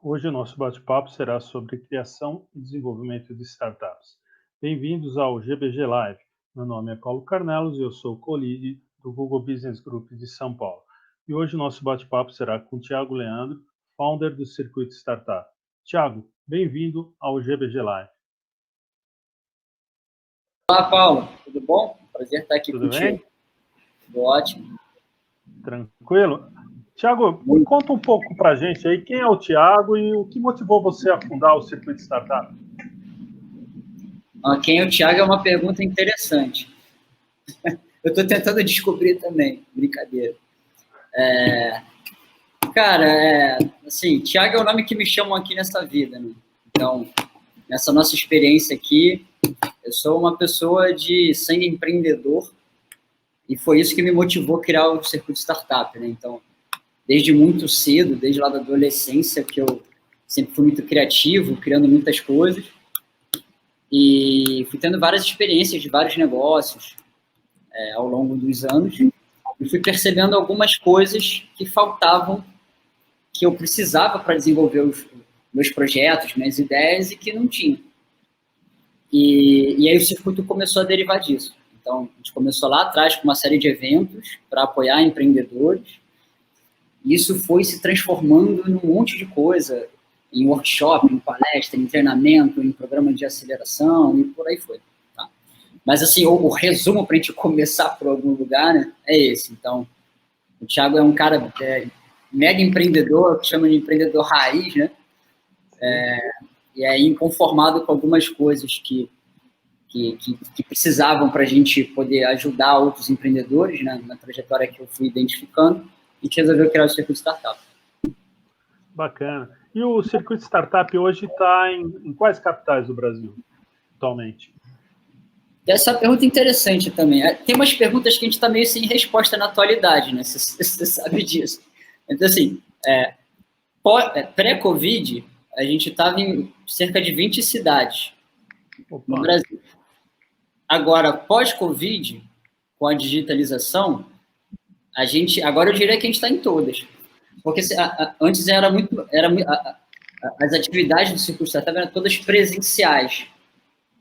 Hoje o nosso bate-papo será sobre criação e desenvolvimento de startups. Bem-vindos ao GBG Live. Meu nome é Paulo Carnelos e eu sou co-lead do Google Business Group de São Paulo. E hoje o nosso bate-papo será com o Thiago Leandro, founder do Circuito Startup. Thiago, bem-vindo ao GBG Live. Olá, Paulo. Tudo bom? Prazer estar aqui Tudo contigo. Bem? Tudo ótimo. Tranquilo? Thiago, conta um pouco para a gente aí quem é o Thiago e o que motivou você a fundar o Circuito Startup. Quem é o Thiago é uma pergunta interessante. Eu estou tentando descobrir também, brincadeira. Assim, Thiago é o nome que me chamam aqui nessa vida, né? Então, nessa nossa experiência aqui, eu sou uma pessoa de sangue empreendedor e foi isso que me motivou a criar o Circuito Startup, né? Então, desde muito cedo, desde lá da adolescência, que eu sempre fui muito criativo, criando muitas coisas. E fui tendo várias experiências de vários negócios ao longo dos anos e fui percebendo algumas coisas que faltavam, que eu precisava para desenvolver os meus projetos, minhas ideias e que não tinha. E aí o circuito começou a derivar disso. Então, a gente começou lá atrás com uma série de eventos para apoiar empreendedores. E isso foi se transformando em um monte de coisa, em workshop, em palestra, em treinamento, em programa de aceleração e por aí foi. Tá? Mas, assim, o resumo para a gente começar por algum lugar, né, é esse. Então, o Thiago é um cara mega empreendedor, que chama de empreendedor raiz, né? E aí inconformado com algumas coisas que precisavam para a gente poder ajudar outros empreendedores, né, na trajetória que eu fui identificando, e a gente resolveu criar o Circuito Startup. Bacana. E o Circuito Startup hoje está em quais capitais do Brasil, atualmente? Essa pergunta é interessante também. Tem umas perguntas que a gente está meio sem resposta na atualidade, né? Você sabe disso. Então, assim, pré-Covid, a gente estava em cerca de 20 cidades no Brasil. Agora, pós-Covid, com a digitalização, agora eu diria que a gente está em todas. Porque antes as atividades do Circuito Startup eram todas presenciais.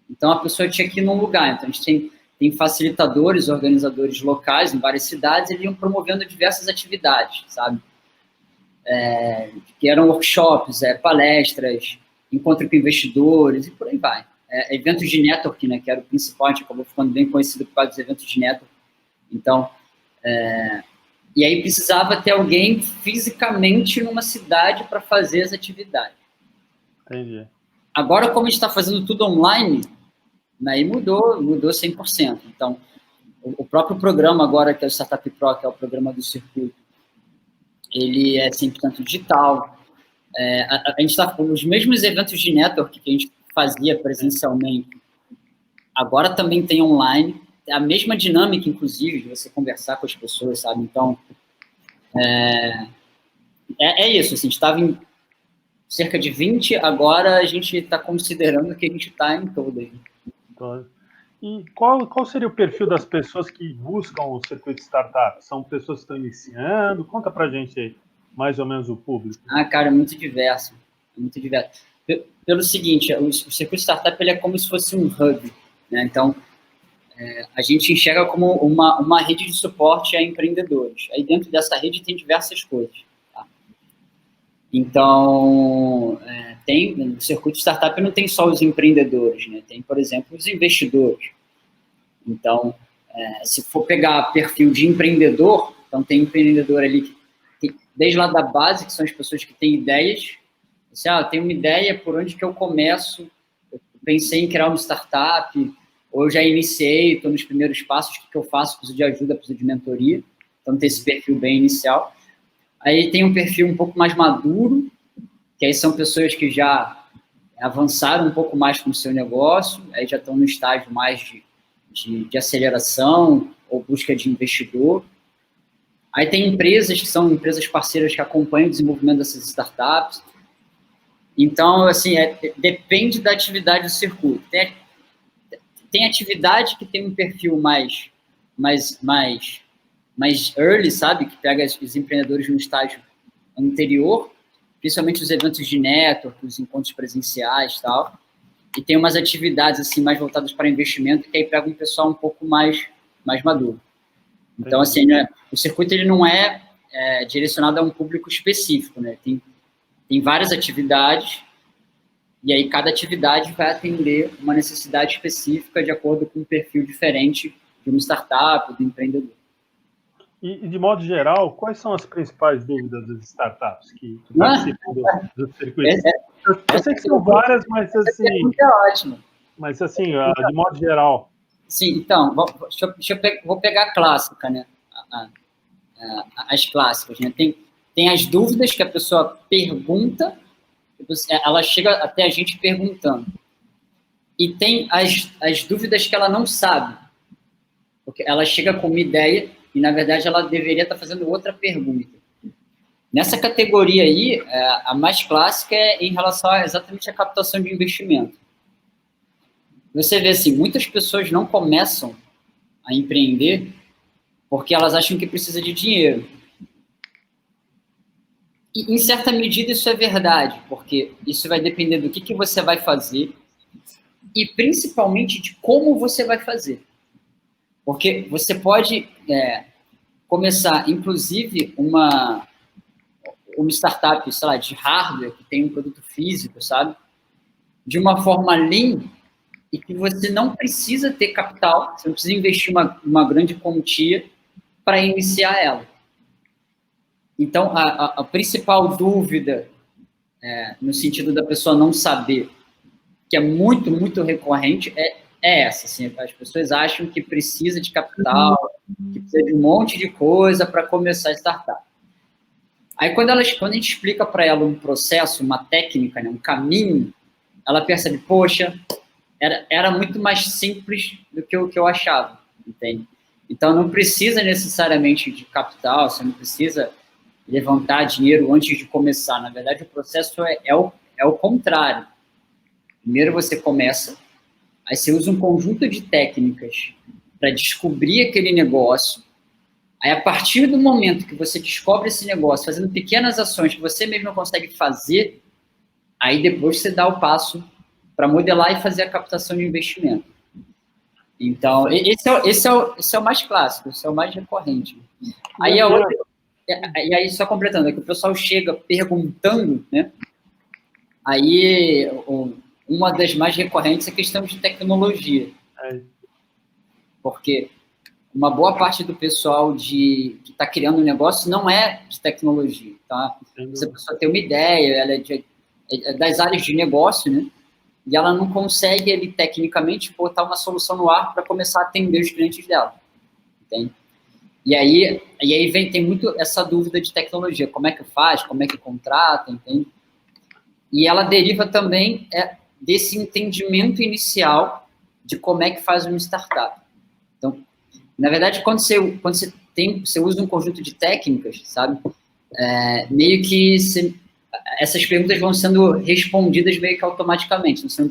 Então, a pessoa tinha que ir num lugar. Então, a gente tem facilitadores, organizadores locais em várias cidades, e iam promovendo diversas atividades, sabe? Que eram workshops, palestras, encontro com investidores, e por aí vai. Eventos de network, né, que era o principal, a gente acabou ficando bem conhecido por causa dos eventos de network. Então, e aí precisava ter alguém fisicamente numa cidade para fazer as atividades. Entendi. Agora, como a gente está fazendo tudo online, aí mudou 100%. Então, o próprio programa agora, que é o Startup Pro, que é o programa do Circuito, ele é 100% digital. A gente está com os mesmos eventos de network que a gente fazia presencialmente. Agora também tem online. A mesma dinâmica, inclusive, de você conversar com as pessoas, sabe? Então, é isso. Assim, a gente estava em cerca de 20, agora a gente está considerando que a gente está em todas. E qual seria o perfil das pessoas que buscam o Circuito Startup? São pessoas que estão iniciando? Conta pra gente aí, mais ou menos o público. Cara, é muito diverso. É muito diverso. Pelo seguinte, o Circuito Startup ele é como se fosse um hub, né? Então, a gente enxerga como uma rede de suporte a empreendedores. Aí dentro dessa rede tem diversas coisas. Tá? Então, no Circuito Startup não tem só os empreendedores, né? Tem, por exemplo, os investidores. Então, se for pegar perfil de empreendedor, então tem empreendedor ali que desde lá da base, que são as pessoas que têm ideias. Assim, eu tenho uma ideia, por onde que eu começo? Eu pensei em criar uma startup, ou eu já iniciei, estou nos primeiros passos, o que eu faço? Preciso de ajuda, preciso de mentoria. Então, tem esse perfil bem inicial. Aí tem um perfil um pouco mais maduro, que aí são pessoas que já avançaram um pouco mais com o seu negócio, aí já estão no estágio mais de aceleração ou busca de investidor. Aí tem empresas que são empresas parceiras que acompanham o desenvolvimento dessas startups. Então, assim, depende da atividade do circuito. Tem atividade que tem um perfil mais early, sabe? Que pega os empreendedores no estágio anterior, principalmente os eventos de network, os encontros presenciais e tal. E tem umas atividades assim mais voltadas para investimento, que aí pega um pessoal um pouco mais maduro. Então, assim, né, o circuito ele não é direcionado a um público específico, né? Tem várias atividades, e aí cada atividade vai atender uma necessidade específica de acordo com um perfil diferente de uma startup, do empreendedor. E, de modo geral, quais são as principais dúvidas das startups que participam do circuito? Eu sei que são várias, mas assim... É ótimo. Mas assim, de modo geral... Sim, então, vou pegar a clássica, né? As clássicas, né? Tem as dúvidas que a pessoa pergunta, ela chega até a gente perguntando. E tem as dúvidas que ela não sabe, porque ela chega com uma ideia e, na verdade, ela deveria estar fazendo outra pergunta. Nessa categoria aí, a mais clássica é em relação exatamente à captação de investimento. Você vê assim, muitas pessoas não começam a empreender porque elas acham que precisa de dinheiro. E, em certa medida, isso é verdade, porque isso vai depender do que você vai fazer e, principalmente, de como você vai fazer. Porque você pode começar, inclusive, uma startup, sei lá, de hardware, que tem um produto físico, sabe? De uma forma lean e que você não precisa ter capital, você não precisa investir uma grande quantia para iniciar ela. Então, a principal dúvida, no sentido da pessoa não saber, que é muito, muito recorrente, é essa. Assim, as pessoas acham que precisa de capital, que precisa de um monte de coisa para começar a startup. Aí, quando a gente explica para ela um processo, uma técnica, né, um caminho, ela percebe, poxa, era muito mais simples do que o que eu achava, entende? Então, não precisa necessariamente de capital, você não precisa levantar dinheiro antes de começar. Na verdade, o processo é o contrário. Primeiro você começa, aí você usa um conjunto de técnicas para descobrir aquele negócio. Aí, a partir do momento que você descobre esse negócio, fazendo pequenas ações que você mesmo consegue fazer, aí depois você dá o passo para modelar e fazer a captação de investimento. Então, esse é o mais clássico, esse é o mais recorrente. Aí, e aí, só completando, é que o pessoal chega perguntando, né? Aí, uma das mais recorrentes é a questão de tecnologia. Porque uma boa parte do pessoal que está criando um negócio não é de tecnologia, tá? Se a pessoa tem uma ideia, ela é das áreas de negócio, né? E ela não consegue, tecnicamente, botar uma solução no ar para começar a atender os clientes dela, entende? E aí tem muito essa dúvida de tecnologia, como é que faz, como é que contrata, entende? E ela deriva também desse entendimento inicial de como é que faz uma startup. Então, na verdade, quando você usa um conjunto de técnicas, sabe, meio que essas perguntas vão sendo respondidas meio que automaticamente. Você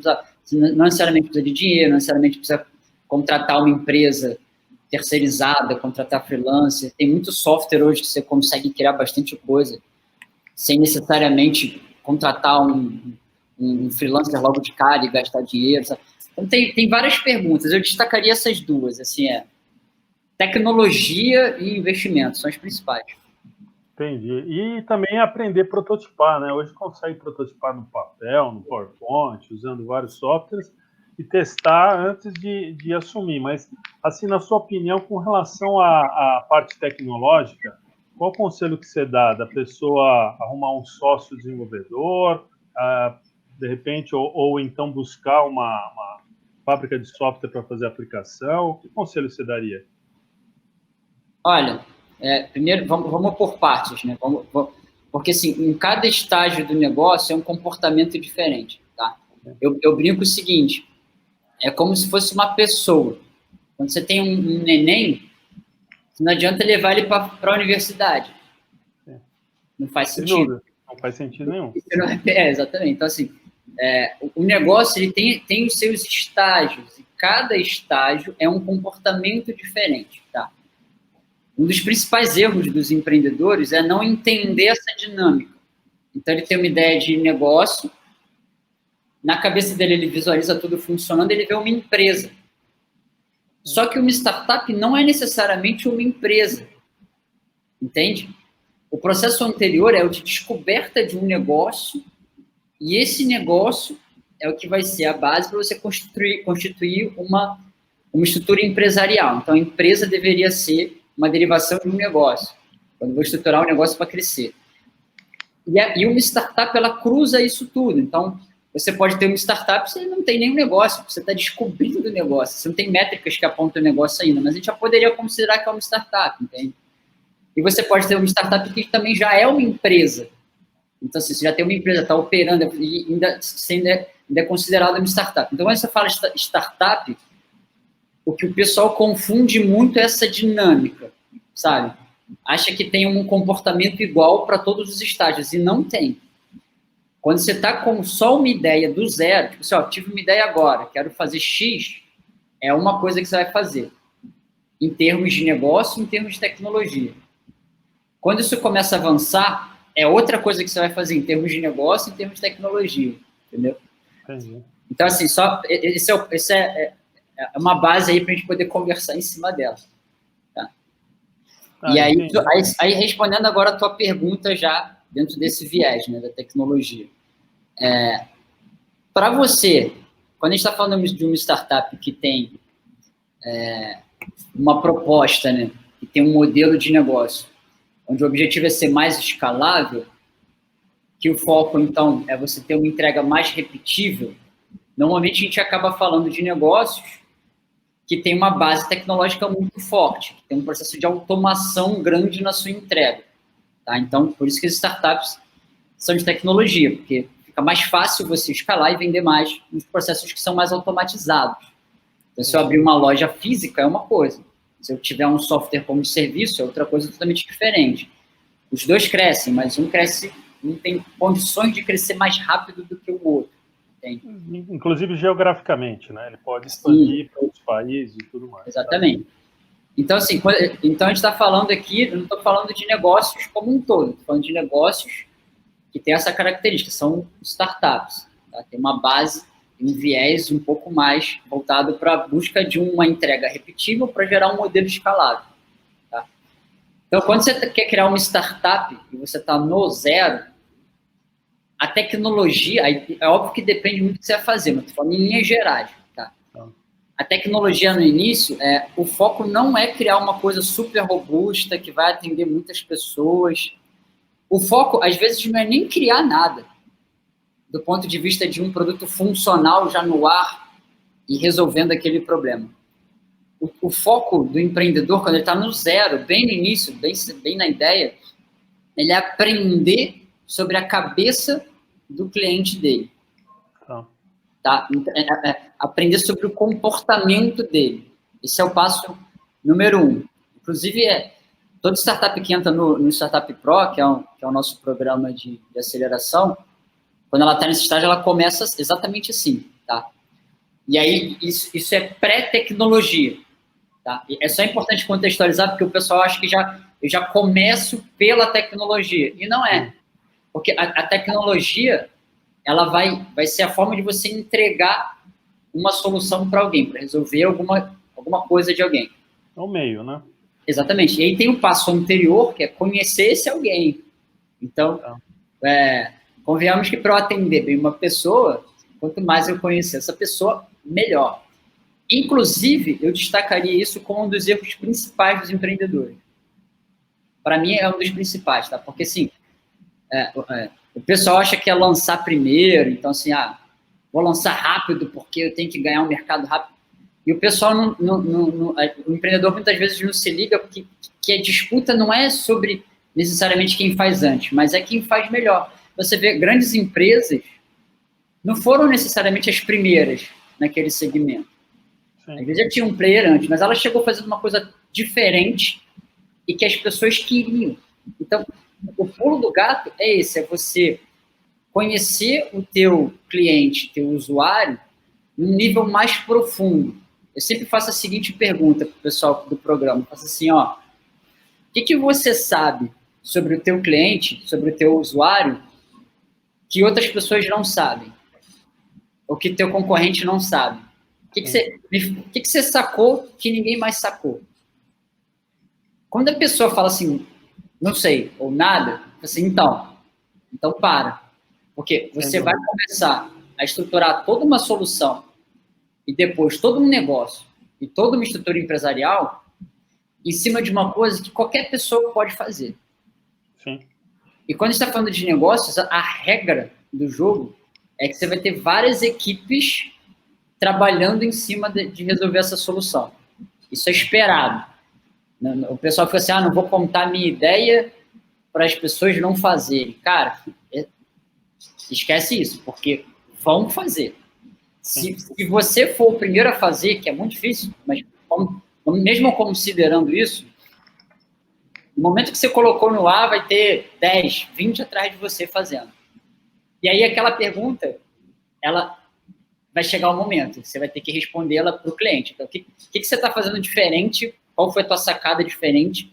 não necessariamente precisa de dinheiro, não necessariamente precisa contratar uma empresa terceirizada, contratar freelancer. Tem muito software hoje que você consegue criar bastante coisa sem necessariamente contratar um freelancer logo de cara e gastar dinheiro, sabe? Então, tem várias perguntas. Eu destacaria essas duas, assim, tecnologia e investimento, são as principais. Entendi. E também aprender a prototipar, né? Hoje consegue prototipar no papel, no PowerPoint, usando vários softwares e testar antes de assumir. Mas, assim, na sua opinião, com relação à parte tecnológica, qual o conselho que você dá da pessoa arrumar um sócio desenvolvedor, de repente, ou então buscar uma fábrica de software para fazer a aplicação? Que conselho você daria? Olha, primeiro, vamos por partes, né? Porque, assim, em cada estágio do negócio é um comportamento diferente, tá? Eu brinco o seguinte, é como se fosse uma pessoa. Quando você tem um neném, não adianta levar ele para a universidade. Não faz sentido. Não faz sentido nenhum. Exatamente. Então, assim, o negócio ele tem os seus estágios, e cada estágio é um comportamento diferente, tá? Um dos principais erros dos empreendedores é não entender essa dinâmica. Então, ele tem uma ideia de negócio, na cabeça dele ele visualiza tudo funcionando, ele vê uma empresa. Só que uma startup não é necessariamente uma empresa, entende? O processo anterior é o de descoberta de um negócio, e esse negócio é o que vai ser a base para você constituir uma estrutura empresarial. Então, a empresa deveria ser uma derivação de um negócio, quando eu vou estruturar um negócio para crescer. E uma startup, ela cruza isso tudo. Então, você pode ter uma startup, você não tem nenhum negócio, você está descobrindo o negócio, você não tem métricas que apontam o negócio ainda, mas a gente já poderia considerar que é uma startup, entende? E você pode ter uma startup que também já é uma empresa. Então, se você já tem uma empresa, está operando, e ainda é considerada uma startup. Então, quando você fala startup, o que o pessoal confunde muito é essa dinâmica, sabe? Acha que tem um comportamento igual para todos os estágios, e não tem. Quando você está com só uma ideia do zero, tipo assim, ó, tive uma ideia agora, quero fazer X, é uma coisa que você vai fazer, em termos de negócio, em termos de tecnologia. Quando isso começa a avançar, é outra coisa que você vai fazer em termos de negócio, em termos de tecnologia, entendeu? Entendi. Então, assim, esse é uma base aí para a gente poder conversar em cima dela. Tá? E aí, respondendo agora a tua pergunta já dentro desse viés, né, da tecnologia. Para você, quando a gente está falando de uma startup que tem uma proposta, né, que tem um modelo de negócio, onde o objetivo é ser mais escalável, que o foco, então, é você ter uma entrega mais repetível, normalmente a gente acaba falando de negócios que tem uma base tecnológica muito forte, que tem um processo de automação grande na sua entrega. Tá? Então, por isso que as startups são de tecnologia, porque fica mais fácil você escalar e vender mais nos processos que são mais automatizados. Então, se eu abrir uma loja física, é uma coisa. Se eu tiver um software como serviço, é outra coisa totalmente diferente. Os dois crescem, mas um tem condições de crescer mais rápido do que o outro. Entende? Inclusive geograficamente, né? Ele pode expandir para outros países e tudo mais. Exatamente. Tá? Então, assim, então a gente está falando aqui, eu não estou falando de negócios como um todo, estou falando de negócios que têm essa característica, são startups. Tá? Tem uma base, um viés um pouco mais voltado para a busca de uma entrega repetível para gerar um modelo escalável. Tá? Então, quando você quer criar uma startup e você está no zero, a tecnologia, é óbvio que depende muito do que você vai fazer, mas estou falando em linhas gerais. Tá? A tecnologia no início, o foco não é criar uma coisa super robusta que vai atender muitas pessoas. O foco, às vezes, não é nem criar nada, do ponto de vista de um produto funcional já no ar e resolvendo aquele problema. O foco do empreendedor, quando ele está no zero, bem no início, bem na ideia, ele é aprender sobre a cabeça do cliente dele. Tá? Aprender sobre o comportamento dele. Esse é o passo número 1. Inclusive, toda startup que entra no Startup Pro, que é o nosso programa de aceleração, quando ela está nesse estágio, ela começa exatamente assim. Tá? E aí, isso é pré-tecnologia. Tá? É só importante contextualizar, porque o pessoal acha que eu já começo pela tecnologia. E não é. Porque a tecnologia, ela vai ser a forma de você entregar uma solução para alguém, para resolver alguma coisa de alguém. É o meio, né? Exatamente. E aí tem o passo anterior, que é conhecer esse alguém. Então, convenhamos que para eu atender bem uma pessoa, quanto mais eu conhecer essa pessoa, melhor. Inclusive, eu destacaria isso como um dos erros principais dos empreendedores. Para mim, é um dos principais, tá? Porque, assim, o pessoal acha que é lançar primeiro, então, assim, vou lançar rápido porque eu tenho que ganhar um mercado rápido. E o pessoal, o empreendedor muitas vezes não se liga porque que a disputa não é sobre necessariamente quem faz antes, mas é quem faz melhor. Você vê, grandes empresas não foram necessariamente as primeiras naquele segmento. Sim. Às vezes já tinha um player antes, mas ela chegou fazendo uma coisa diferente e que as pessoas queriam. Então, o pulo do gato é esse, é você conhecer o teu cliente, teu usuário, num nível mais profundo. Eu sempre faço a seguinte pergunta para o pessoal do programa, eu faço assim, o que você sabe sobre o teu cliente, sobre o teu usuário, que outras pessoas não sabem, ou que teu concorrente não sabe? O que você sacou que ninguém mais sacou? Quando a pessoa fala assim, não sei, ou nada, assim, então para. Porque você vai começar a estruturar toda uma solução e depois todo um negócio e toda uma estrutura empresarial em cima de uma coisa que qualquer pessoa pode fazer. Sim. E quando a gente está falando de negócios, a regra do jogo é que você vai ter várias equipes trabalhando em cima de resolver essa solução. Isso é esperado. O pessoal fica assim, não vou contar a minha ideia para as pessoas não fazerem. Cara, esquece isso, porque vão fazer. Se você for o primeiro a fazer, que é muito difícil, mas mesmo considerando isso, no momento que você colocou no ar, vai ter 10, 20 atrás de você fazendo. E aí aquela pergunta, ela vai chegar o momento, você vai ter que respondê-la para o cliente. Então, o que você está fazendo diferente? Qual foi a tua sacada diferente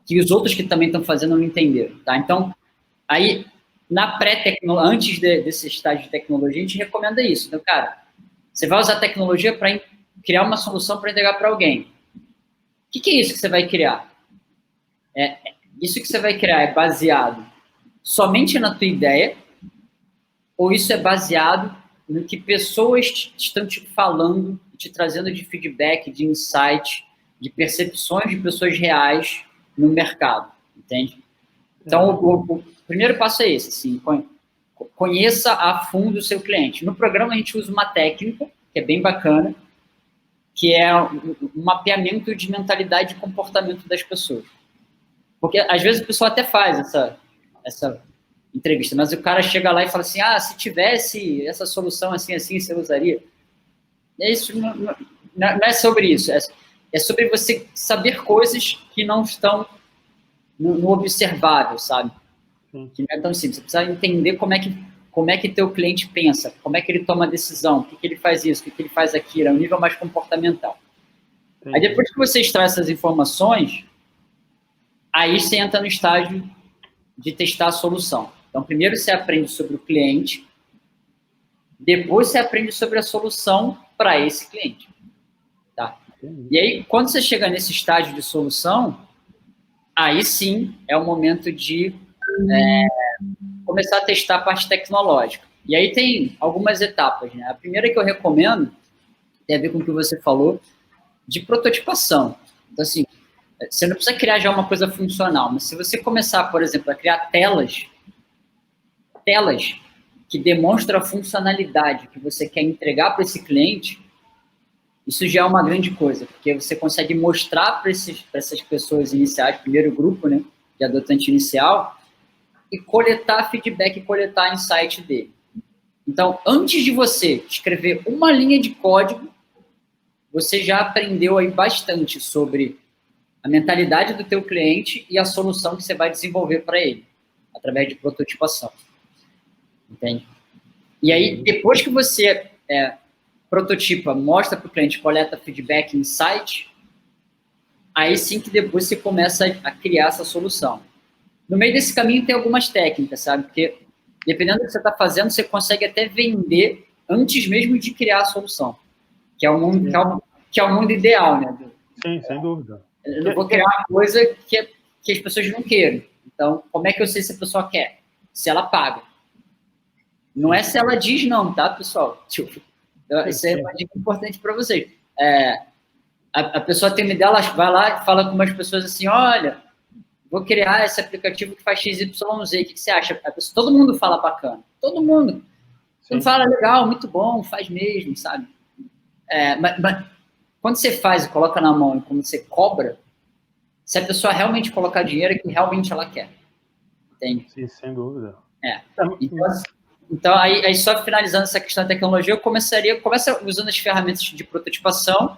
que os outros que também estão fazendo não entenderam? Tá? Então, aí, na pré-tecnologia, antes desse estágio de tecnologia, a gente recomenda isso. Então, cara, você vai usar a tecnologia para criar uma solução para entregar para alguém. O que é isso que você vai criar? Isso que você vai criar é baseado somente na tua ideia ou isso é baseado no que pessoas estão te falando, te trazendo de feedback, de insight, de percepções de pessoas reais no mercado, entende? Então, o primeiro passo é esse, assim, conheça a fundo o seu cliente. No programa, a gente usa uma técnica, que é bem bacana, que é um mapeamento de mentalidade e comportamento das pessoas. Porque, às vezes, o pessoal até faz essa entrevista, mas o cara chega lá e fala assim, se tivesse essa solução assim, assim, você usaria? Isso não é sobre isso, é sobre você saber coisas que não estão no observável, sabe? Que não é tão simples, você precisa entender como é que teu cliente pensa, como é que ele toma decisão, o que ele faz isso, o que ele faz aquilo, é um nível mais comportamental. Aí depois que você extrai essas informações, aí você entra no estágio de testar a solução. Então, primeiro você aprende sobre o cliente, depois você aprende sobre a solução para esse cliente. Tá? E aí, quando você chega nesse estágio de solução, aí sim é o momento de começar a testar a parte tecnológica. E aí tem algumas etapas, né? A primeira que eu recomendo tem a ver com o que você falou, de prototipação. Então, assim, você não precisa criar já uma coisa funcional, mas se você começar, por exemplo, a criar telas que demonstram a funcionalidade que você quer entregar para esse cliente, isso já é uma grande coisa, porque você consegue mostrar para essas pessoas iniciais, primeiro grupo, né, de adotante inicial, e coletar feedback, coletar insight dele. Então, antes de você escrever uma linha de código, você já aprendeu aí bastante sobre a mentalidade do teu cliente e a solução que você vai desenvolver para ele, através de prototipação. Entende? E aí, depois que você prototipa, mostra para o cliente, coleta feedback, insight, aí sim que depois você começa a criar essa solução. No meio desse caminho tem algumas técnicas, sabe? Porque dependendo do que você está fazendo, você consegue até vender antes mesmo de criar a solução, que é o mundo, que é o mundo ideal, né? Sim, sem dúvida. Eu não vou criar uma coisa que as pessoas não queiram. Então, como é que eu sei se a pessoa quer? Se ela paga. Não é se ela diz não, tá, pessoal? Tipo, isso é uma dica importante para vocês. A pessoa tem uma ideia, ela vai lá e fala com umas pessoas assim, olha, vou criar esse aplicativo que faz XYZ, o que você acha? Todo mundo fala bacana, todo mundo. Todo mundo fala legal, muito bom, faz mesmo, sabe? Mas quando você faz e coloca na mão e quando você cobra, se a pessoa realmente colocar dinheiro, é que realmente ela quer. Entende? Sim, sem dúvida. Então aí, só finalizando essa questão da tecnologia, eu começa usando as ferramentas de prototipação,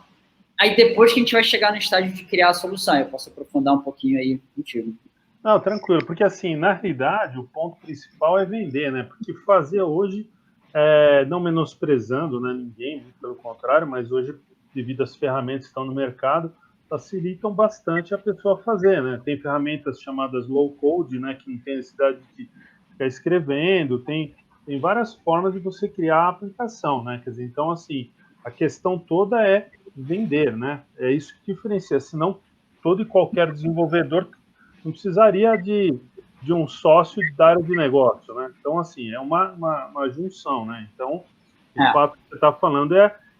aí depois que a gente vai chegar no estágio de criar a solução, eu posso aprofundar um pouquinho aí contigo. Não, tranquilo, porque assim, na realidade, o ponto principal é vender, né? Porque fazer hoje, não menosprezando, né, ninguém, pelo contrário, mas hoje, devido às ferramentas que estão no mercado, facilitam bastante a pessoa fazer, né? Tem ferramentas chamadas low code, né, que não tem necessidade de ficar escrevendo, tem tem várias formas de você criar a aplicação, né? Quer dizer, então, assim, a questão toda é vender, né? É isso que diferencia, senão todo e qualquer desenvolvedor não precisaria de um sócio da área de negócio, né? Então, assim, é uma junção, né? Então, o fato que você está falando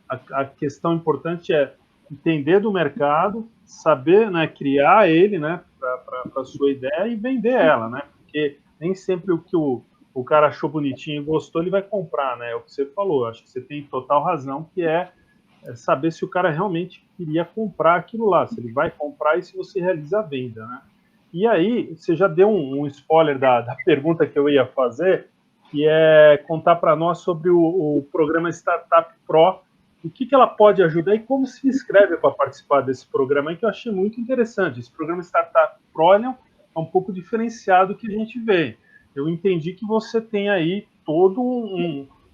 a questão importante é entender do mercado, saber, né, criar ele, né, para a sua ideia e vender ela, né? Porque nem sempre o que o cara achou bonitinho e gostou, ele vai comprar, né? É o que você falou. Acho que você tem total razão, que é saber se o cara realmente queria comprar aquilo lá, se ele vai comprar e se você realiza a venda, né? E aí, você já deu um spoiler da pergunta que eu ia fazer, que é contar para nós sobre o programa Startup Pro, o que ela pode ajudar e como se inscreve para participar desse programa aí, que eu achei muito interessante. Esse programa Startup Pro é um pouco diferenciado do que a gente vê. Eu entendi que você tem aí todo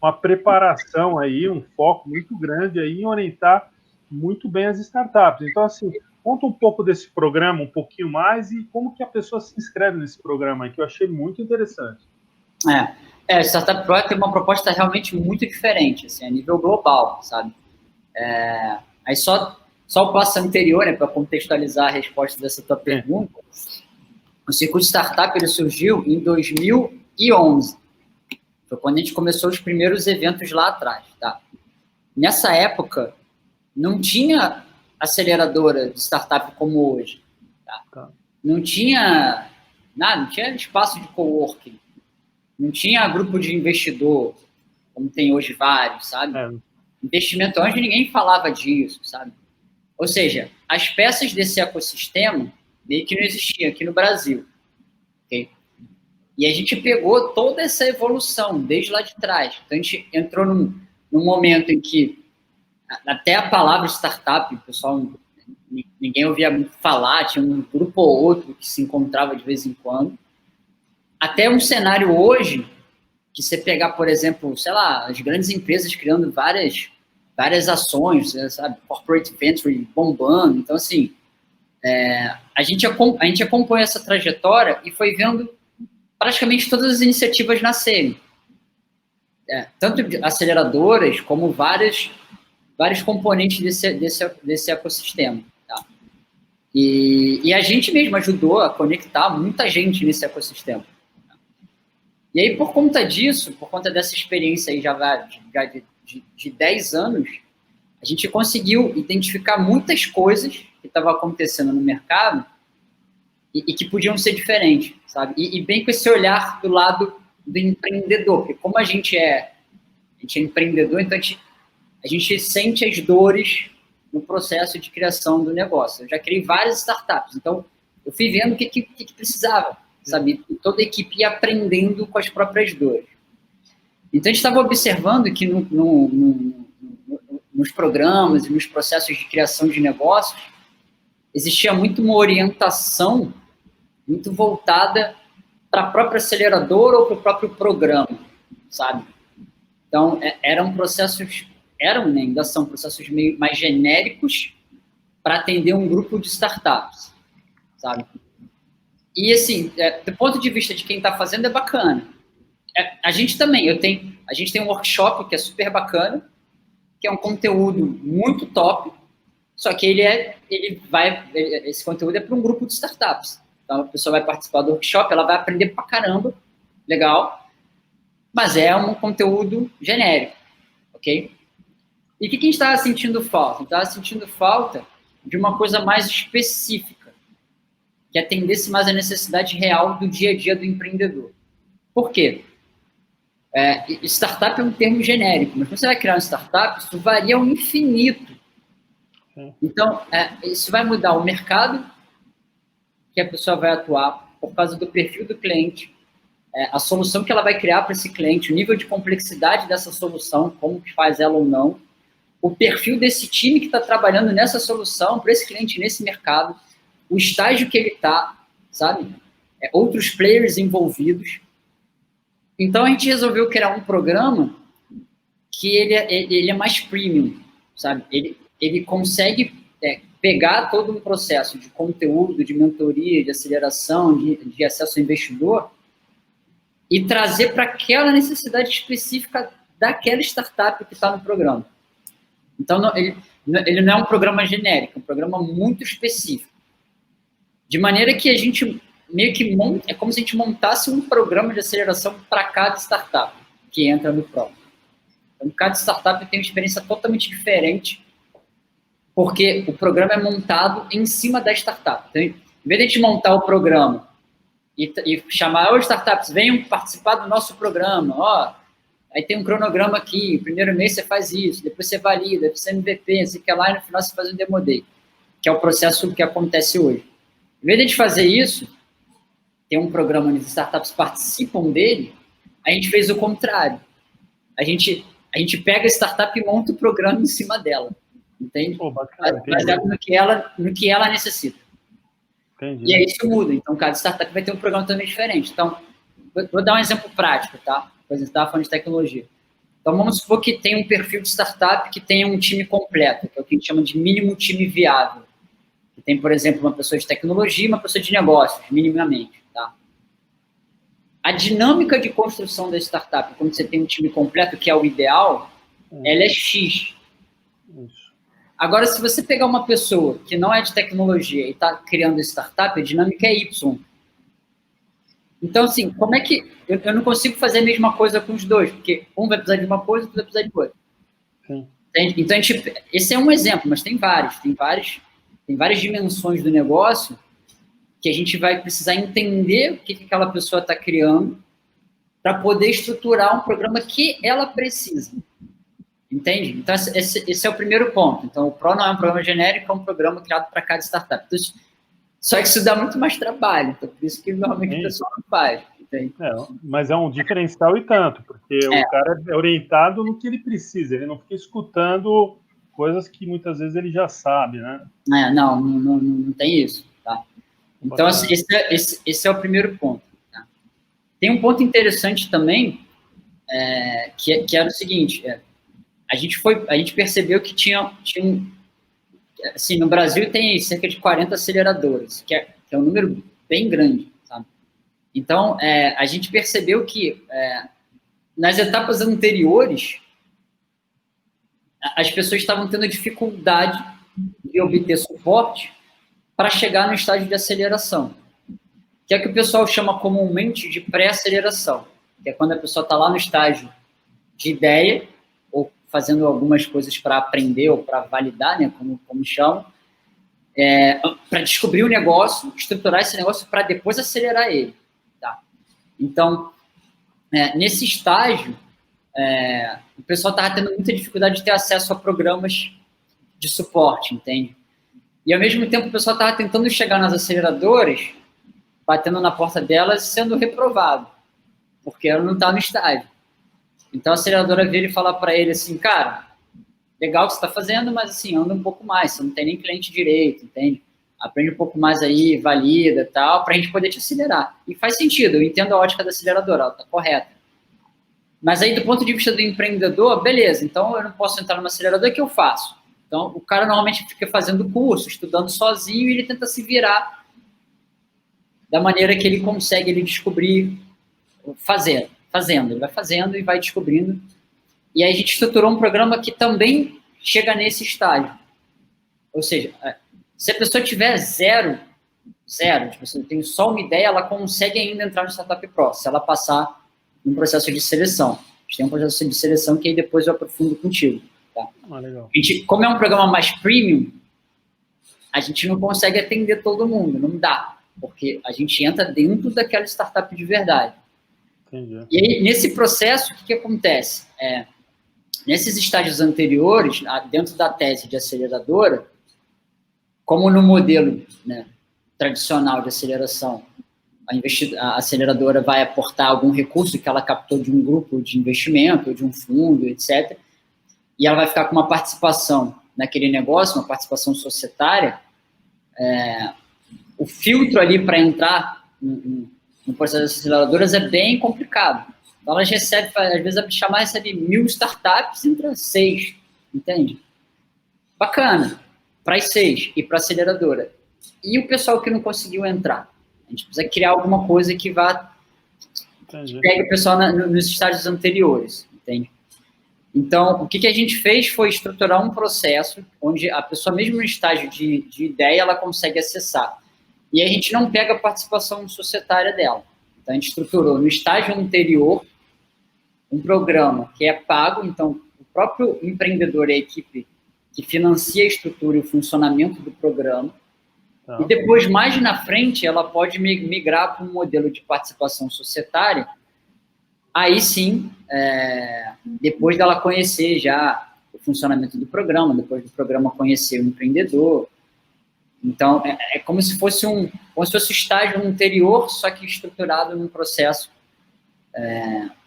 uma preparação aí, um foco muito grande aí em orientar muito bem as startups. Então, assim, conta um pouco desse programa, um pouquinho mais, e como que a pessoa se inscreve nesse programa aí, que eu achei muito interessante. Startup Pro tem uma proposta realmente muito diferente, assim, a nível global, sabe? Aí só o passo anterior, né, para contextualizar a resposta dessa tua pergunta, o Circuito Startup ele surgiu em 2011. Foi quando a gente começou os primeiros eventos lá atrás, tá? Nessa época, não tinha aceleradora de startup como hoje, tá? Não tinha nada, não tinha espaço de coworking, não tinha grupo de investidor, como tem hoje vários, sabe? Investimento anjo, ninguém falava disso, sabe? Ou seja, as peças desse ecossistema meio que não existiam aqui no Brasil, ok? E a gente pegou toda essa evolução desde lá de trás. Então, a gente entrou num momento em que até a palavra startup, o pessoal, ninguém ouvia muito falar, tinha um grupo ou outro que se encontrava de vez em quando. Até um cenário hoje, que você pegar, por exemplo, sei lá, as grandes empresas criando várias ações, sabe, corporate venture bombando. Então, assim, a gente acompanha essa trajetória e foi vendo praticamente todas as iniciativas nascerem. Tanto aceleradoras como vários componentes desse ecossistema. Tá? E a gente mesmo ajudou a conectar muita gente nesse ecossistema. Tá? E aí, por conta disso, por conta dessa experiência aí já de 10 anos, a gente conseguiu identificar muitas coisas que estavam acontecendo no mercado e que podiam ser diferentes, sabe? E bem com esse olhar do lado do empreendedor, porque como a gente é empreendedor, então a gente sente as dores no processo de criação do negócio. Eu já criei várias startups, então eu fui vendo o que precisava, sabe? E toda a equipe ia aprendendo com as próprias dores. Então a gente estava observando que nos programas e nos processos de criação de negócios existia muito uma orientação muito voltada para a própria aceleradora ou para o próprio programa, sabe? Então, ainda são processos meio mais genéricos para atender um grupo de startups, sabe? E, assim, do ponto de vista de quem está fazendo, é bacana. A gente também, a gente tem um workshop que é super bacana, que é um conteúdo muito top, só que esse conteúdo é para um grupo de startups. Então, a pessoa vai participar do workshop, ela vai aprender pra caramba, legal, mas é um conteúdo genérico, ok? E o que a gente estava sentindo falta? A gente estava sentindo falta de uma coisa mais específica, que atendesse mais a necessidade real do dia a dia do empreendedor. Por quê? Startup é um termo genérico, mas quando você vai criar uma startup, isso varia ao infinito. Então, isso vai mudar o mercado que a pessoa vai atuar por causa do perfil do cliente, a solução que ela vai criar para esse cliente, o nível de complexidade dessa solução, como que faz ela ou não, o perfil desse time que está trabalhando nessa solução para esse cliente nesse mercado, o estágio que ele está, sabe? Outros players envolvidos. Então, a gente resolveu criar um programa que ele é mais premium, sabe? Ele consegue pegar todo um processo de conteúdo, de mentoria, de aceleração, de acesso ao investidor e trazer para aquela necessidade específica daquela startup que está no programa. Então, ele não é um programa genérico, é um programa muito específico. De maneira que a gente meio que é como se a gente montasse um programa de aceleração para cada startup que entra no programa. Então, cada startup tem uma experiência totalmente diferente, porque o programa é montado em cima da startup. Então, em vez de a gente montar o programa e chamar os startups, venham participar do nosso programa, ó, aí tem um cronograma aqui, primeiro mês você faz isso, depois você valida, depois você MVP, você quer lá e no final você faz um demo day, que é o processo que acontece hoje. Em vez de a gente fazer isso, tem um programa onde as startups participam dele, a gente fez o contrário. A gente pega a startup e monta o programa em cima dela, entende? Pô, bacana, baseado no que ela necessita. Entendi. E aí isso muda. Então, cada startup vai ter um programa também diferente. Então, vou dar um exemplo prático, tá? Por exemplo, estava falando de tecnologia. Então, vamos supor que tem um perfil de startup que tenha um time completo, que é o que a gente chama de mínimo time viável. Que tem, por exemplo, uma pessoa de tecnologia e uma pessoa de negócios, minimamente, tá? A dinâmica de construção da startup, quando você tem um time completo, que é o ideal, ela é X. Isso. Agora, se você pegar uma pessoa que não é de tecnologia e está criando startup, a dinâmica é Y. Então, assim, como é que... Eu não consigo fazer a mesma coisa com os dois, porque um vai precisar de uma coisa, outro vai precisar de outra. Sim. Então, esse é um exemplo, mas tem várias dimensões do negócio que a gente vai precisar entender o que aquela pessoa está criando para poder estruturar um programa que ela precisa. Entende? Então, esse é o primeiro ponto. Então, o PRO não é um programa genérico, é um programa criado para cada startup. Então, só que isso dá muito mais trabalho. Então, por isso que normalmente o pessoal não faz. Mas é um diferencial e tanto, porque o cara é orientado no que ele precisa, ele não fica escutando coisas que muitas vezes ele já sabe, né? Não tem isso. Tá? Então, assim, esse é o primeiro ponto. Tá? Tem um ponto interessante também, que era o seguinte, a gente percebeu que tinha assim, no Brasil tem cerca de 40 aceleradoras, que é um número bem grande, sabe? Então, a gente percebeu que nas etapas anteriores, as pessoas estavam tendo dificuldade de obter suporte para chegar no estágio de aceleração, que é o que o pessoal chama comumente de pré-aceleração, que é quando a pessoa está lá no estágio de ideia, ou fazendo algumas coisas para aprender ou para validar, né, como chamam, para descobrir o negócio, estruturar esse negócio para depois acelerar ele. Tá? Então, nesse estágio, o pessoal estava tendo muita dificuldade de ter acesso a programas de suporte, entende? E, ao mesmo tempo, o pessoal estava tentando chegar nas aceleradoras, batendo na porta delas, sendo reprovado, porque ela não está no estágio. Então, a aceleradora vira e fala para ele assim, cara, legal o que você está fazendo, mas assim, anda um pouco mais, você não tem nem cliente direito, entende? Aprende um pouco mais aí, valida e tal, para a gente poder te acelerar. E faz sentido, eu entendo a ótica da aceleradora, ela está correta. Mas aí, do ponto de vista do empreendedor, beleza, então eu não posso entrar numa aceleradora, o que eu faço? Então, o cara normalmente fica fazendo curso, estudando sozinho, e ele tenta se virar da maneira que ele consegue ele descobrir, fazendo. Ele vai fazendo e vai descobrindo. E aí a gente estruturou um programa que também chega nesse estágio. Ou seja, se a pessoa tiver zero, tipo, você tem só uma ideia, ela consegue ainda entrar no Startup Pro, se ela passar um processo de seleção. A gente tem um processo de seleção que aí depois eu aprofundo contigo. Tá? Legal. Como é um programa mais premium, a gente não consegue atender todo mundo, não dá, porque a gente entra dentro daquela startup de verdade. Entendi. E aí, nesse processo, o que acontece? Nesses estágios anteriores, dentro da tese de aceleradora, como no modelo, né, tradicional de aceleração, a aceleradora vai aportar algum recurso que ela captou de um grupo de investimento, de um fundo, etc., e ela vai ficar com uma participação naquele negócio, uma participação societária, o filtro ali para entrar no processo das aceleradoras é bem complicado. Então, elas recebem, às vezes, a chamar recebe 1.000 startups, entra 6, entende? Bacana, para as 6 e para a aceleradora. E o pessoal que não conseguiu entrar? A gente precisa criar alguma coisa que vá Entendi. Pega o pessoal nos estágios anteriores, entende? Então, o que a gente fez foi estruturar um processo onde a pessoa, mesmo no estágio de ideia, ela consegue acessar. E a gente não pega a participação societária dela. Então, a gente estruturou no estágio anterior um programa que é pago, então, o próprio empreendedor e a equipe que financia a estrutura e o funcionamento do programa. Tá. E depois, mais na frente, ela pode migrar para um modelo de participação societária. Aí sim, depois dela conhecer já o funcionamento do programa, depois do programa conhecer o empreendedor. Então, é como se fosse o estágio anterior, só que estruturado num processo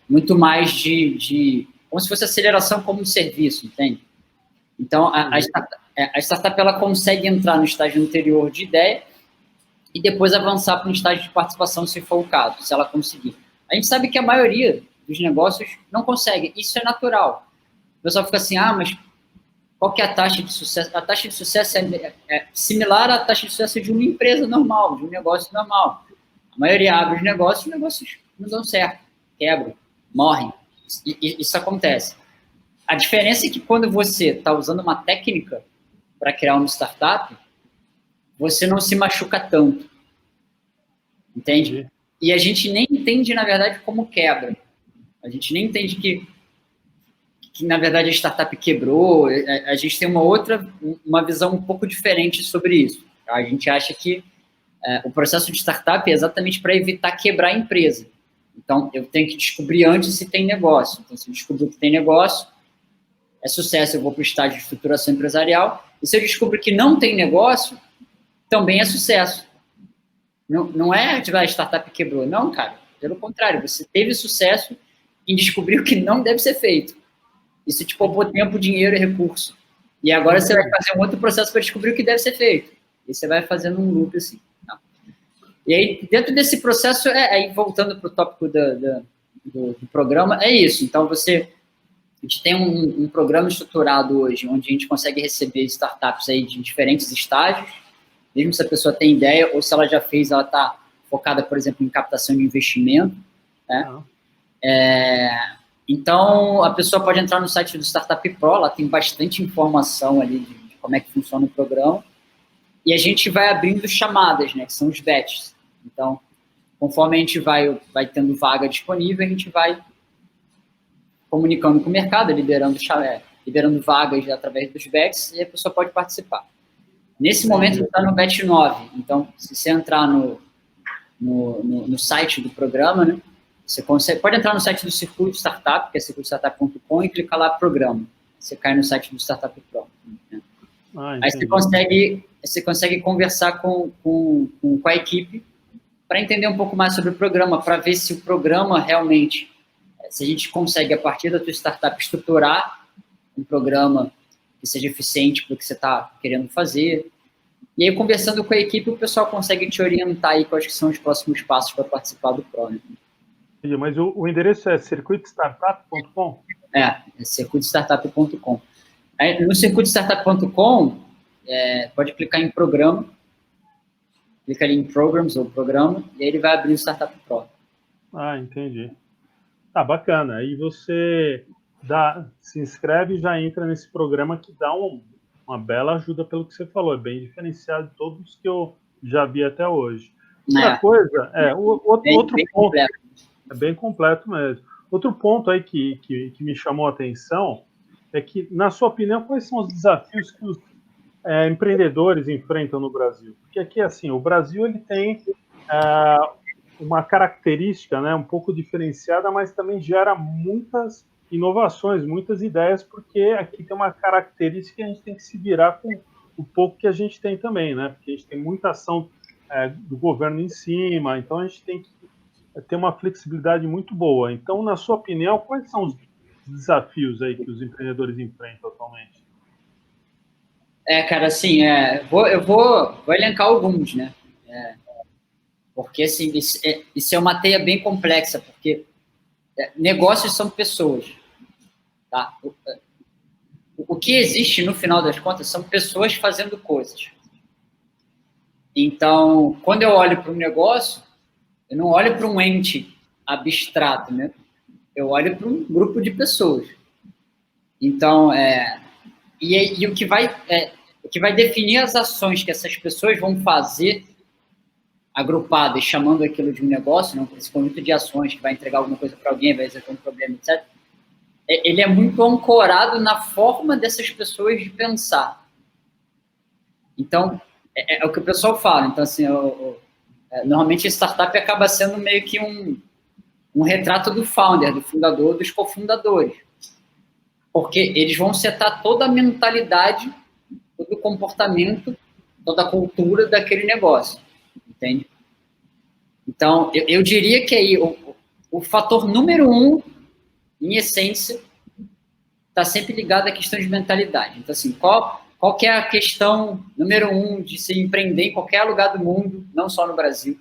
muito mais como se fosse aceleração como um serviço, entende? Então, a startup ela consegue entrar no estágio anterior de ideia e depois avançar para um estágio de participação, se for o caso, se ela conseguir. A gente sabe que a maioria dos negócios não consegue, isso é natural. O pessoal fica assim, mas qual que é a taxa de sucesso? A taxa de sucesso é similar à taxa de sucesso de uma empresa normal, de um negócio normal. A maioria abre os negócios não dão certo, quebram, morrem. Isso acontece. A diferença é que quando você está usando uma técnica para criar uma startup, você não se machuca tanto. Entende? E a gente nem entende, na verdade, como quebra. A gente nem entende que na verdade, a startup quebrou. A gente tem uma visão um pouco diferente sobre isso. A gente acha que o processo de startup é exatamente para evitar quebrar a empresa. Então, eu tenho que descobrir antes se tem negócio. Então, se eu descobrir que tem negócio, é sucesso, eu vou para o estágio de estruturação empresarial. E se eu descobrir que não tem negócio, também é sucesso. Não é tipo, a startup quebrou. Não, cara. Pelo contrário, você teve sucesso em descobrir o que não deve ser feito. Isso te poupou tempo, dinheiro e recurso. E agora você vai fazer um outro processo para descobrir o que deve ser feito. E você vai fazendo um loop assim. Não. E aí, dentro desse processo, aí voltando para o tópico do programa, é isso. Então, a gente tem um programa estruturado hoje, onde a gente consegue receber startups aí de diferentes estágios, mesmo se a pessoa tem ideia, ou se ela já fez, ela está focada, por exemplo, em captação de investimento, né? Então, a pessoa pode entrar no site do Startup Pro, lá tem bastante informação ali de como é que funciona o programa, e a gente vai abrindo chamadas, né, que são os batches. Então, conforme a gente vai tendo vaga disponível, a gente vai comunicando com o mercado, liberando vagas através dos batches, e a pessoa pode participar. Nesse momento, está no batch 9, então, se você entrar no site do programa, né, você pode entrar no site do Circuito Startup, que é circuitostartup.com, e clicar lá programa. Você cai no site do Startup Pro. Né? Aí você consegue conversar com a equipe para entender um pouco mais sobre o programa, para ver se o programa realmente, se a gente consegue, a partir da tua startup, estruturar um programa que seja eficiente para o que você está querendo fazer. E aí, conversando com a equipe, o pessoal consegue te orientar aí quais são os próximos passos para participar do Pro. Né? Mas o endereço é circuitostartup.com? É circuitostartup.com. No circuitostartup.com, pode clicar em programa, clica ali em Programs ou Programa, e aí ele vai abrir o Startup Pro. Entendi. Bacana. Aí você se inscreve e já entra nesse programa que dá uma bela ajuda pelo que você falou. É bem diferenciado de todos que eu já vi até hoje. Outra coisa, outro ponto... Completo. É bem completo mesmo. Outro ponto aí que me chamou a atenção é que, na sua opinião, quais são os desafios que os empreendedores enfrentam no Brasil? Porque aqui, assim, o Brasil ele tem uma característica, né, um pouco diferenciada, mas também gera muitas inovações, muitas ideias, porque aqui tem uma característica que a gente tem que se virar com o pouco que a gente tem também, né? Porque a gente tem muita ação do governo em cima, então a gente tem que ter uma flexibilidade muito boa. Então, na sua opinião, quais são os desafios aí que os empreendedores enfrentam atualmente? Cara, assim, eu vou elencar alguns, né? Porque, assim, isso é uma teia bem complexa, porque negócios são pessoas, tá? O que existe, no final das contas, são pessoas fazendo coisas. Então, quando eu olho para um negócio, eu não olho para um ente abstrato, né? Eu olho para um grupo de pessoas. Então, o que vai definir as ações que essas pessoas vão fazer agrupadas, chamando aquilo de um negócio, não, esse conjunto de ações que vai entregar alguma coisa para alguém, vai resolver um problema, etc. Ele é muito ancorado na forma dessas pessoas de pensar. Então, é o que o pessoal fala. Então, assim, normalmente a startup acaba sendo meio que um retrato do founder, do fundador, dos cofundadores. Porque eles vão setar toda a mentalidade, todo o comportamento, toda a cultura daquele negócio. Entende? Então, eu diria que aí o fator número 1, em essência, está sempre ligado à questão de mentalidade. Então, assim, qual que é a questão número 1 de se empreender em qualquer lugar do mundo, não só no Brasil,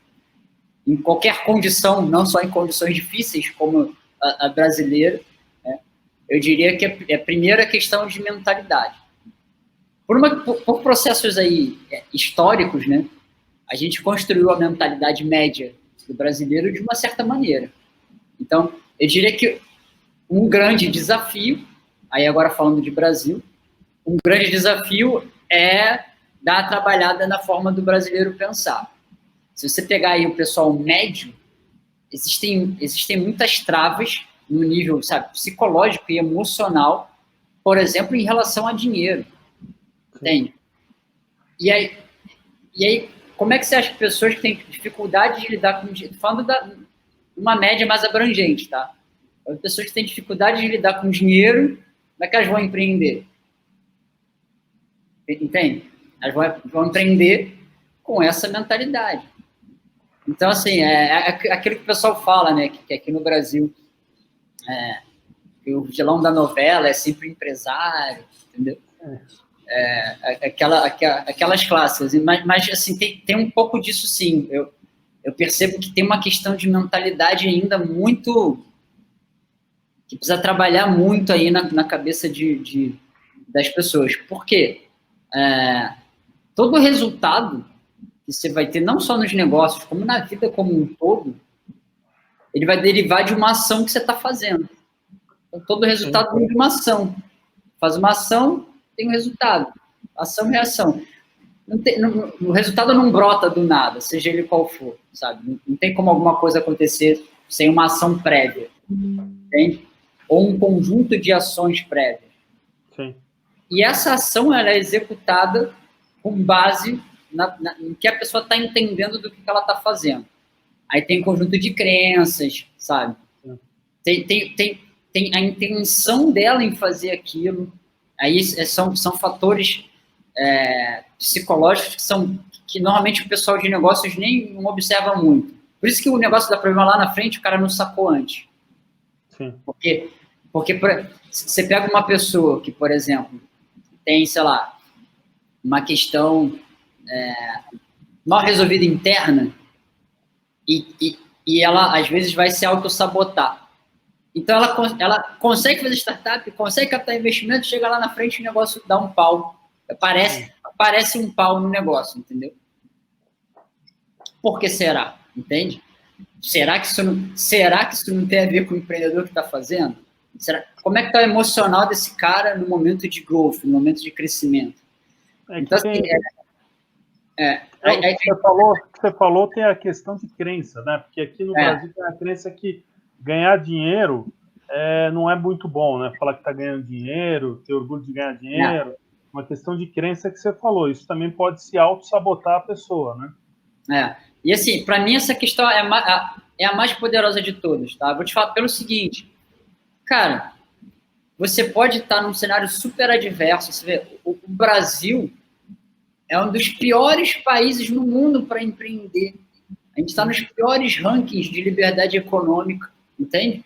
em qualquer condição, não só em condições difíceis como a brasileira, né? Eu diria que a primeira questão de mentalidade. Por processos aí históricos, né, a gente construiu a mentalidade média do brasileiro de uma certa maneira. Então, eu diria que um grande desafio, aí agora falando de Brasil, um grande desafio é dar a trabalhada na forma do brasileiro pensar. Se você pegar aí o pessoal médio, existem muitas travas no nível, sabe, psicológico e emocional, por exemplo, em relação a dinheiro. Entende? E aí, como é que você acha que pessoas que têm dificuldade de lidar com dinheiro, falando de uma média mais abrangente, tá? As pessoas que têm dificuldade de lidar com dinheiro, como é que elas vão empreender? Entende? Elas vão empreender com essa mentalidade. Então, assim, aquilo que o pessoal fala, né, que aqui no Brasil, que o vilão da novela é sempre empresário, entendeu? Aquelas clássicas, mas assim, tem um pouco disso sim. Eu percebo que tem uma questão de mentalidade ainda muito, que precisa trabalhar muito aí na cabeça das pessoas. Por quê? Todo resultado que você vai ter, não só nos negócios, como na vida como um todo, ele vai derivar de uma ação que você está fazendo. Então, todo resultado vem de uma ação. Faz uma ação, tem um resultado. Ação e reação. O resultado não brota do nada, seja ele qual for, sabe? Não tem como alguma coisa acontecer sem uma ação prévia, entende? Ou um conjunto de ações prévias. Sim. E essa ação ela é executada com base em que a pessoa está entendendo do que ela está fazendo. Aí tem um conjunto de crenças, sabe? Tem a intenção dela em fazer aquilo. Aí são fatores psicológicos que normalmente o pessoal de negócios nem não observa muito. Por isso que o negócio dá problema lá na frente, o cara não sacou antes. Sim. Porque você pega uma pessoa que, por exemplo, tem, sei lá, uma questão mal resolvida interna e ela, às vezes, vai se auto-sabotar. Então, ela consegue fazer startup, consegue captar investimento, chega lá na frente e o negócio dá um pau. Aparece um pau no negócio, entendeu? Por que será? Entende? Será que isso não tem a ver com o empreendedor que está fazendo? Como é que está o emocional desse cara no momento de growth, no momento de crescimento? Então, assim, você falou tem a questão de crença, né? Porque aqui no Brasil tem a crença que ganhar dinheiro não é muito bom, né? Falar que está ganhando dinheiro, ter orgulho de ganhar dinheiro, uma questão de crença que você falou. Isso também pode se auto-sabotar a pessoa, né? E assim, para mim essa questão é a mais poderosa de todas, tá? Vou te falar pelo seguinte, cara, você pode estar num cenário super adverso, você vê, o Brasil é um dos piores países no mundo para empreender. A gente está nos piores rankings de liberdade econômica, entende?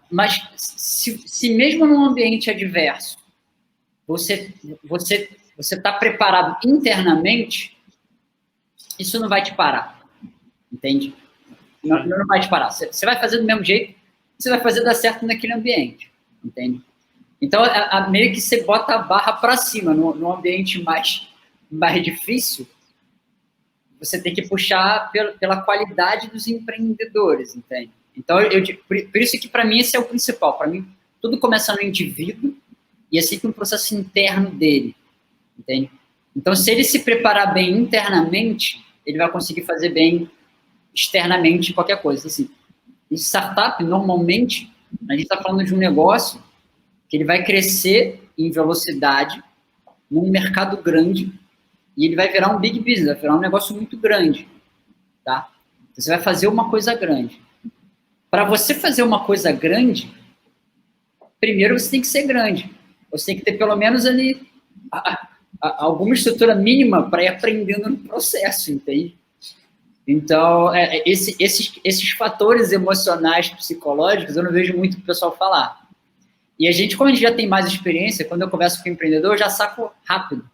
Mas se mesmo num ambiente adverso, você está preparado internamente, isso não vai te parar, entende? Não vai te parar. Você vai fazer do mesmo jeito, você vai fazer dar certo naquele ambiente, entende? Então, meio que você bota a barra para cima, no ambiente mais difícil, você tem que puxar pela qualidade dos empreendedores, entende? Então, por isso que, para mim, esse é o principal. Para mim, tudo começa no indivíduo e é sempre um processo interno dele, entende? Então, se ele se preparar bem internamente, ele vai conseguir fazer bem externamente qualquer coisa. Assim, em startup, normalmente, a gente está falando de um negócio que ele vai crescer em velocidade num mercado grande e ele vai virar um big business, vai virar um negócio muito grande, tá? Você vai fazer uma coisa grande. Para você fazer uma coisa grande, primeiro você tem que ser grande. Você tem que ter pelo menos ali alguma estrutura mínima para ir aprendendo no processo, entende? Então, esses fatores emocionais, psicológicos, eu não vejo muito o pessoal falar. E a gente, como a gente já tem mais experiência, quando eu converso com o empreendedor, eu já saco rápido.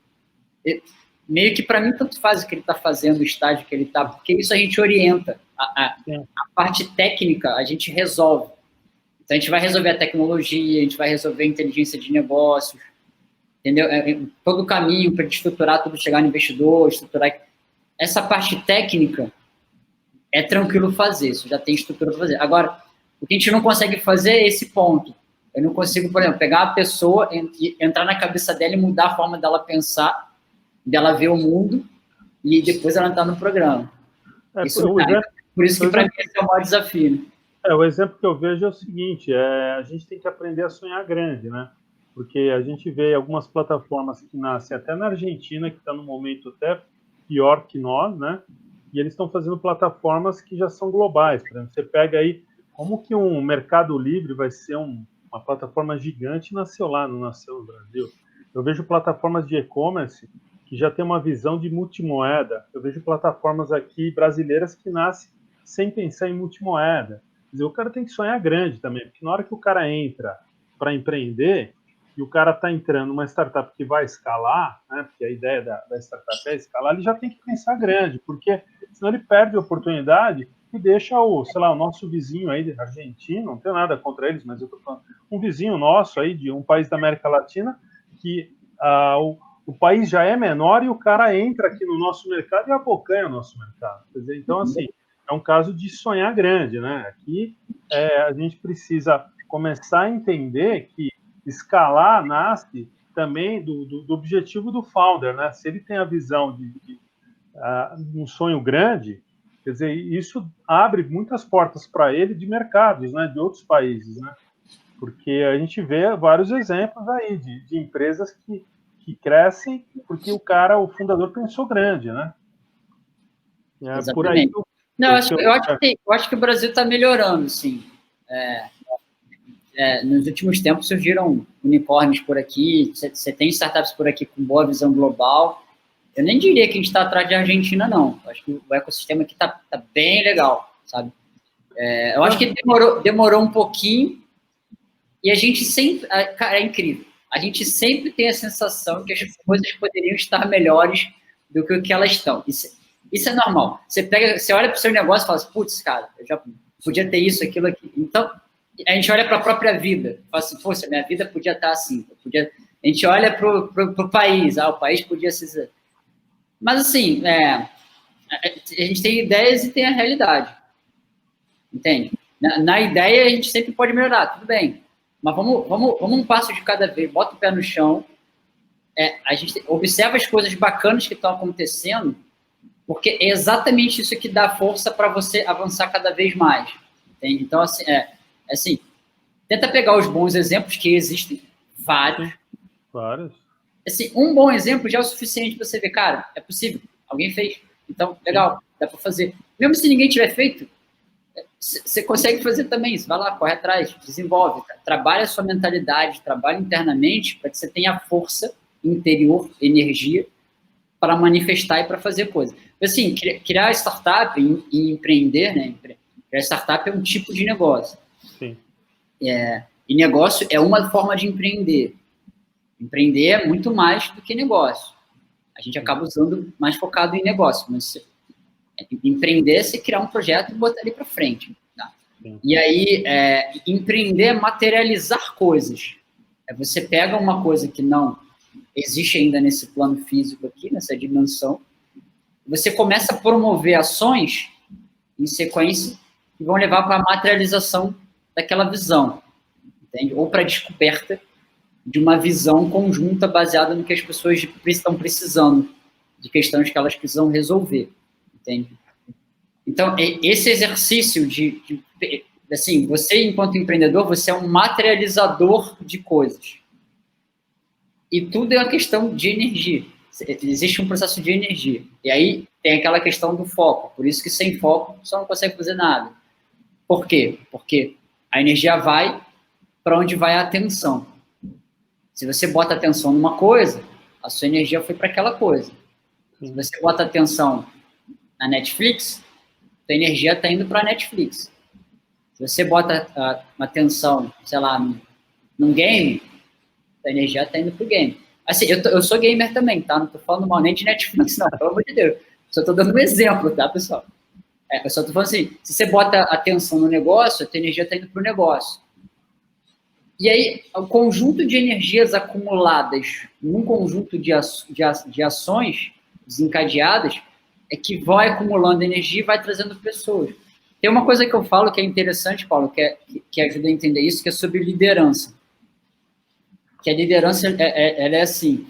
Meio que para mim, tanto faz o que ele está fazendo, o estágio que ele está, porque isso a gente orienta. A parte técnica, a gente resolve. Então, a gente vai resolver a tecnologia, a gente vai resolver a inteligência de negócios, entendeu? Todo o caminho para estruturar tudo, chegar no investidor, estruturar... Essa parte técnica é tranquilo fazer, isso já tem estrutura para fazer. Agora, o que a gente não consegue fazer é esse ponto. Eu não consigo, por exemplo, pegar a pessoa, entrar na cabeça dela e mudar a forma dela pensar, dela ver o mundo, e depois ela entrar no programa. Por isso que, para mim, esse é o maior desafio. O exemplo que eu vejo é o seguinte, a gente tem que aprender a sonhar grande, né? Porque a gente vê algumas plataformas que nascem até na Argentina, que está num momento até pior que nós, né? E eles estão fazendo plataformas que já são globais. Por exemplo, você pega aí, como que um Mercado Livre vai ser uma plataforma gigante e nasceu lá, não nasceu no Brasil? Eu vejo plataformas de e-commerce que já tem uma visão de multimoeda. Eu vejo plataformas aqui brasileiras que nascem sem pensar em multimoeda. Quer dizer, o cara tem que sonhar grande também, porque na hora que o cara entra para empreender, e o cara está entrando numa startup que vai escalar, né, porque a ideia da startup é escalar, ele já tem que pensar grande, porque senão ele perde a oportunidade e deixa o nosso vizinho aí, argentino, não tenho nada contra eles, mas eu estou falando, um vizinho nosso aí, de um país da América Latina, que o país já é menor e o cara entra aqui no nosso mercado e abocanha o nosso mercado. Quer dizer, então, assim, é um caso de sonhar grande, né? Aqui a gente precisa começar a entender que escalar nasce também do objetivo do founder, né? Se ele tem a visão de um sonho grande, quer dizer, isso abre muitas portas para ele de mercados, né? De outros países, né? Porque a gente vê vários exemplos aí de empresas que crescem porque o fundador pensou grande, né? Exatamente. Por aí. Não, eu acho que o Brasil está melhorando, sim. Nos últimos tempos surgiram unicórnios por aqui, você tem startups por aqui com boa visão global. Eu nem diria que a gente está atrás de Argentina, não. Eu acho que o ecossistema aqui está bem legal, sabe? Eu acho que demorou um pouquinho e a gente sempre... Cara, é incrível. A gente sempre tem a sensação que as coisas poderiam estar melhores do que o que elas estão. Isso é normal. Você olha para o seu negócio e fala assim, putz, cara, eu já podia ter isso, aquilo, aqui. Então, a gente olha para a própria vida. Fala assim, poxa, minha vida podia estar assim. A gente olha para o país. O país podia ser... Mas, assim, a gente tem ideias e tem a realidade. Entende? Na ideia, a gente sempre pode melhorar, tudo bem. Mas vamos um passo de cada vez. Bota o pé no chão. A gente observa as coisas bacanas que estão acontecendo, porque é exatamente isso que dá força para você avançar cada vez mais. Entende? Então, assim, tenta pegar os bons exemplos que existem, vários. Assim, um bom exemplo já é o suficiente para você ver, cara, é possível, alguém fez, então, legal, dá para fazer. Mesmo se ninguém tiver feito, você consegue fazer também, você vai lá, corre atrás, desenvolve, trabalha a sua mentalidade, trabalha internamente para que você tenha força interior, energia, para manifestar e para fazer coisas. Assim, criar startup e empreender, né? Criar startup é um tipo de negócio. Sim. E negócio é uma forma de empreender. Empreender é muito mais do que negócio. A gente acaba usando mais focado em negócio, mas empreender é você criar um projeto e botar ele para frente. Tá? E aí, empreender é materializar coisas. Você pega uma coisa que não existe ainda nesse plano físico aqui, nessa dimensão, você começa a promover ações em sequência que vão levar para a materialização daquela visão, entende? Ou para a descoberta de uma visão conjunta baseada no que as pessoas estão precisando, de questões que elas precisam resolver, entende? Então, esse exercício assim, você, enquanto empreendedor, você é um materializador de coisas. E tudo é uma questão de energia. Existe um processo de energia. E aí tem aquela questão do foco. Por isso que sem foco você não consegue fazer nada. Por quê? Porque a energia vai para onde vai a atenção. Se você bota atenção numa coisa, a sua energia foi para aquela coisa. Se você bota atenção na Netflix, a energia está indo para a Netflix. Se você bota atenção, sei lá, num game, a energia está indo para o game. Assim, eu sou gamer também, tá? Não estou falando mal nem de Netflix, não, pelo amor de Deus. Só estou dando um exemplo, tá, pessoal? Eu só estou falando assim, se você bota atenção no negócio, a tua energia está indo para o negócio. E aí, o conjunto de energias acumuladas num conjunto de ações desencadeadas é que vai acumulando energia e vai trazendo pessoas. Tem uma coisa que eu falo que é interessante, Paulo, que ajuda a entender isso, que é sobre liderança. Que a liderança, ela é assim,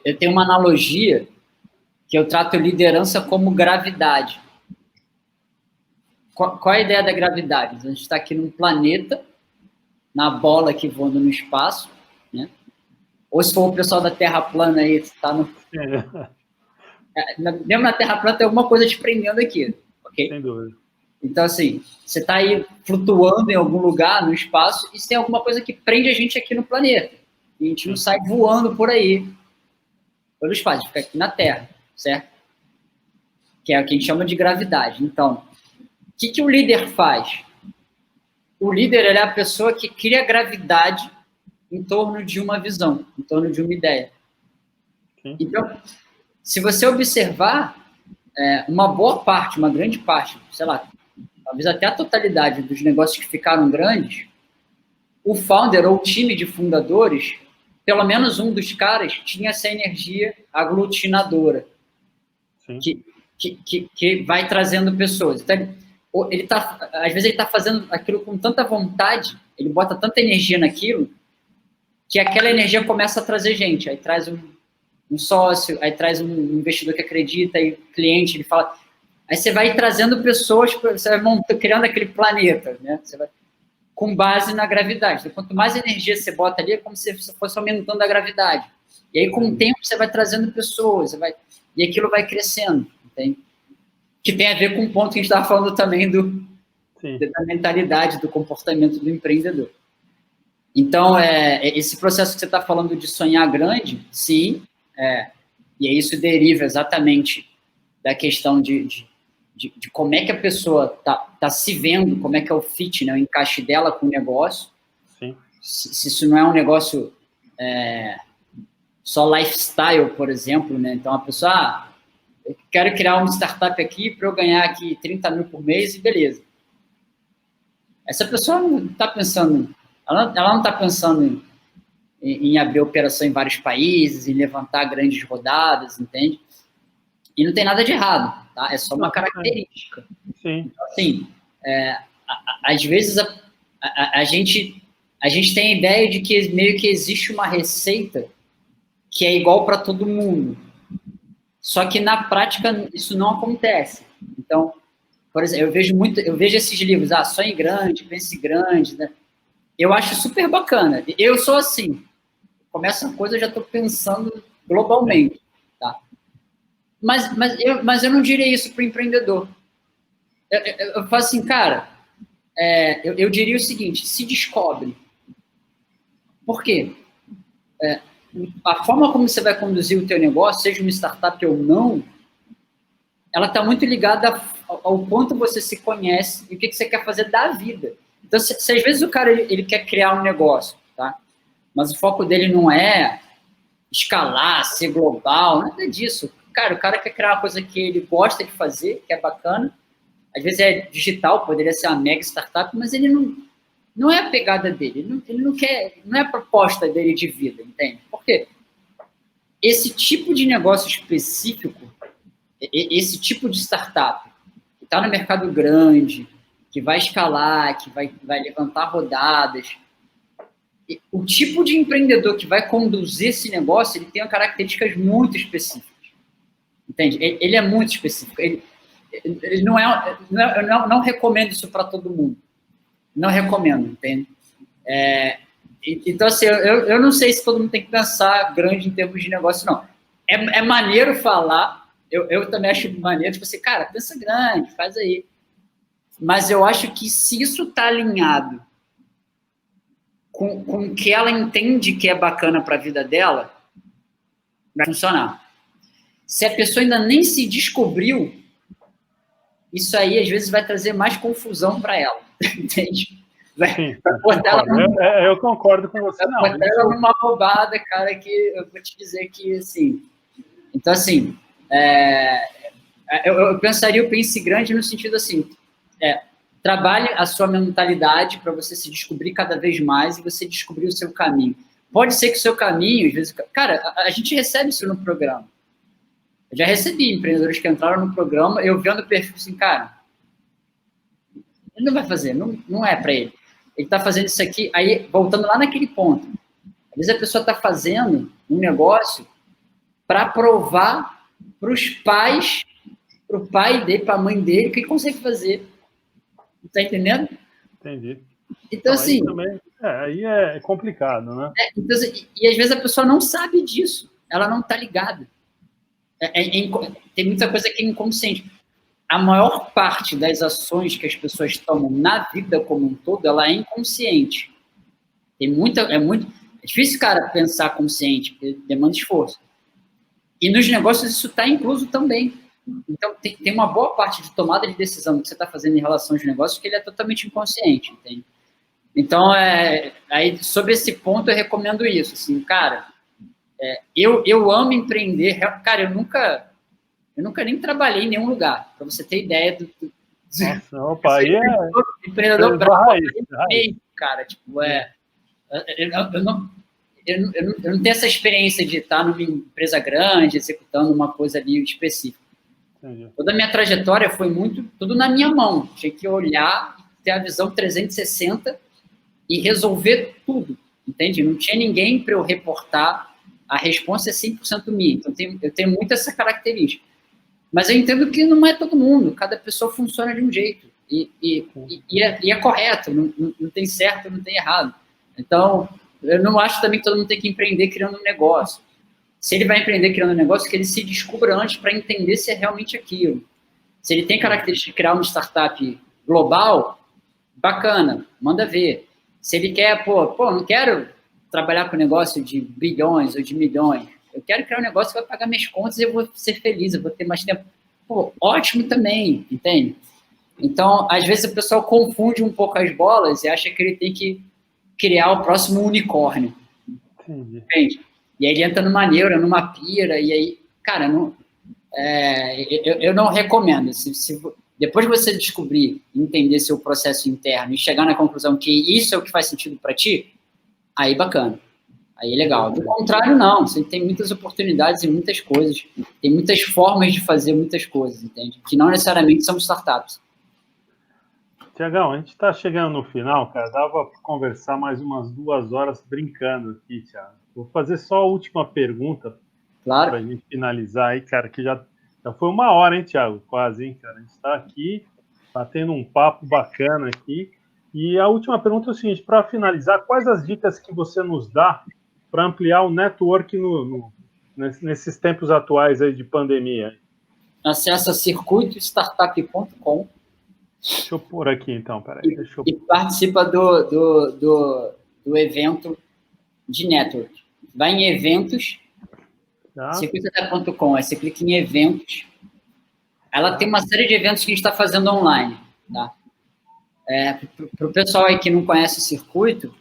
eu tenho uma analogia que eu trato liderança como gravidade. Qual é a ideia da gravidade? A gente está aqui num planeta, na bola que voando no espaço, né? Ou se for o pessoal da Terra plana aí, está no... Mesmo na Terra plana tem alguma coisa te prendendo aqui, ok? Sem dúvida. Então, assim, você está aí flutuando em algum lugar no espaço e tem alguma coisa que prende a gente aqui no planeta. E a gente não sai voando por aí, pelo espaço, fica aqui na Terra, certo? Que é o que a gente chama de gravidade. Então, o que o líder faz? O líder é a pessoa que cria gravidade em torno de uma visão, em torno de uma ideia. Então, se você observar, uma boa parte, uma grande parte, sei lá, talvez até a totalidade dos negócios que ficaram grandes, o founder ou o time de fundadores, pelo menos um dos caras, tinha essa energia aglutinadora, que vai trazendo pessoas. Então, às vezes ele está fazendo aquilo com tanta vontade, ele bota tanta energia naquilo, que aquela energia começa a trazer gente. Aí traz um sócio, aí traz um investidor que acredita, aí o cliente, ele fala... Aí você vai trazendo pessoas, você vai criando aquele planeta, né? Você vai, com base na gravidade. Então, quanto mais energia você bota ali, é como se você fosse aumentando a gravidade. E aí, com o tempo, você vai trazendo pessoas, e aquilo vai crescendo, entende? Que tem a ver com o ponto que a gente estava falando também da mentalidade, do comportamento do empreendedor. Então, esse processo que você está falando de sonhar grande, sim, e aí isso deriva exatamente da questão de como é que a pessoa tá se vendo, como é que é o fit, né, o encaixe dela com o negócio. Sim. Se isso não é um negócio só lifestyle, por exemplo, né? Então a pessoa, eu quero criar uma startup aqui para eu ganhar aqui 30 mil por mês e beleza. Essa pessoa não está pensando, ela não está pensando em abrir operação em vários países, em levantar grandes rodadas, entende? E não tem nada de errado, tá? É só uma característica. Sim. Então, assim, às vezes a gente tem a ideia de que meio que existe uma receita que é igual para todo mundo. Só que na prática isso não acontece. Então, por exemplo, eu vejo esses livros, sonhe grande, pense grande, né? Eu acho super bacana. Eu sou assim. Começa a coisa, eu já estou pensando globalmente, tá? Mas eu não diria isso para o empreendedor. Eu falo assim, cara, eu diria o seguinte, se descobre. Por quê? A forma como você vai conduzir o teu negócio, seja uma startup ou não, ela está muito ligada ao quanto você se conhece e o que você quer fazer da vida. Então, se às vezes o cara ele quer criar um negócio, tá? Mas o foco dele não é escalar, ser global, nada disso. Cara, o cara quer criar uma coisa que ele gosta de fazer, que é bacana. Às vezes é digital, poderia ser uma mega startup, mas ele não é a pegada dele. Ele não quer, não é a proposta dele de vida, entende? Por quê? Esse tipo de negócio específico, esse tipo de startup, que está no mercado grande, que vai escalar, que vai levantar rodadas, o tipo de empreendedor que vai conduzir esse negócio, ele tem características muito específicas. Entende? Ele é muito específico. Ele eu não recomendo isso para todo mundo. Não recomendo, entende? Então, assim, eu não sei se todo mundo tem que pensar grande em termos de negócio, não. É maneiro falar, eu também acho maneiro, tipo assim, cara, pensa grande, faz aí. Mas eu acho que se isso está alinhado com o que ela entende que é bacana para a vida dela, vai funcionar. Se a pessoa ainda nem se descobriu, isso aí às vezes vai trazer mais confusão para ela, entende? Eu concordo com você. Vai botar ela numa roubada, cara, que eu vou te dizer que, assim... Então, assim, eu pensaria o pense grande no sentido assim, trabalhe a sua mentalidade para você se descobrir cada vez mais e você descobrir o seu caminho. Pode ser que o seu caminho, às vezes... Cara, a gente recebe isso no programa. Eu já recebi empreendedores que entraram no programa, eu vendo o perfil assim, cara, ele não vai fazer, não é para ele. Ele está fazendo isso aqui, aí, voltando lá naquele ponto. Às vezes a pessoa está fazendo um negócio para provar para os pais, para o pai dele, para a mãe dele, que ele consegue fazer. Está entendendo? Entendi. Então, assim... Aí é complicado, né? Então, e às vezes a pessoa não sabe disso, ela não está ligada. Tem muita coisa que é inconsciente. A maior parte das ações que as pessoas tomam na vida como um todo, ela é inconsciente. É difícil, cara, pensar consciente, porque demanda esforço. E nos negócios isso está incluso também. Então, tem uma boa parte de tomada de decisão que você está fazendo em relação aos negócios que ele é totalmente inconsciente, entende? Então, aí, sobre esse ponto, eu recomendo isso. Assim, cara, eu amo empreender. Cara, eu nunca nem trabalhei em nenhum lugar, para você ter ideia do... Nossa, opa, aí empreendedor bravo, cara, tipo, eu não tenho essa experiência de estar numa empresa grande, executando uma coisa ali específica. Entendi. Toda a minha trajetória foi tudo na minha mão. Tinha que olhar, ter a visão 360 e resolver tudo, entende? Não tinha ninguém para eu reportar, a resposta é 100% minha. Então, eu tenho muito essa característica. Mas eu entendo que não é todo mundo, cada pessoa funciona de um jeito. E é correto, não tem certo, não tem errado. Então, eu não acho também que todo mundo tem que empreender criando um negócio. Se ele vai empreender criando um negócio, que ele se descubra antes para entender se é realmente aquilo. Se ele tem característica de criar uma startup global, bacana, manda ver. Se ele quer, não quero trabalhar com negócio de bilhões ou de milhões, eu quero criar um negócio que vai pagar minhas contas e eu vou ser feliz, eu vou ter mais tempo. Ótimo também, entende? Então, às vezes o pessoal confunde um pouco as bolas e acha que ele tem que criar o próximo unicórnio. Entendi. Entende? E aí ele entra numa neura, numa pira, e aí, cara, eu não recomendo. Depois de você descobrir, entender seu processo interno e chegar na conclusão que isso é o que faz sentido para ti, aí bacana. Aí é legal. Do contrário, não. Você tem muitas oportunidades e muitas coisas. Tem muitas formas de fazer muitas coisas, entende? Que não necessariamente são startups. Tiagão, a gente está chegando no final, cara. Dava para conversar mais umas 2 horas brincando aqui, Thiago. Vou fazer só a última pergunta. Claro. Para a gente finalizar aí, cara, que já foi 1 hora, hein, Thiago? Quase, hein, cara? A gente está aqui, tá tendo um papo bacana aqui. E a última pergunta é o seguinte, para finalizar, quais as dicas que você nos dá para ampliar o network nesses tempos atuais aí de pandemia? Acesse circuitostartup.com. Deixa eu pôr aqui, então, peraí. E participa do evento de network. Vai em eventos, circuitostartup.com, aí você clica em eventos. Ela tem uma série de eventos que a gente está fazendo online, tá? Para o pessoal aí que não conhece o circuito,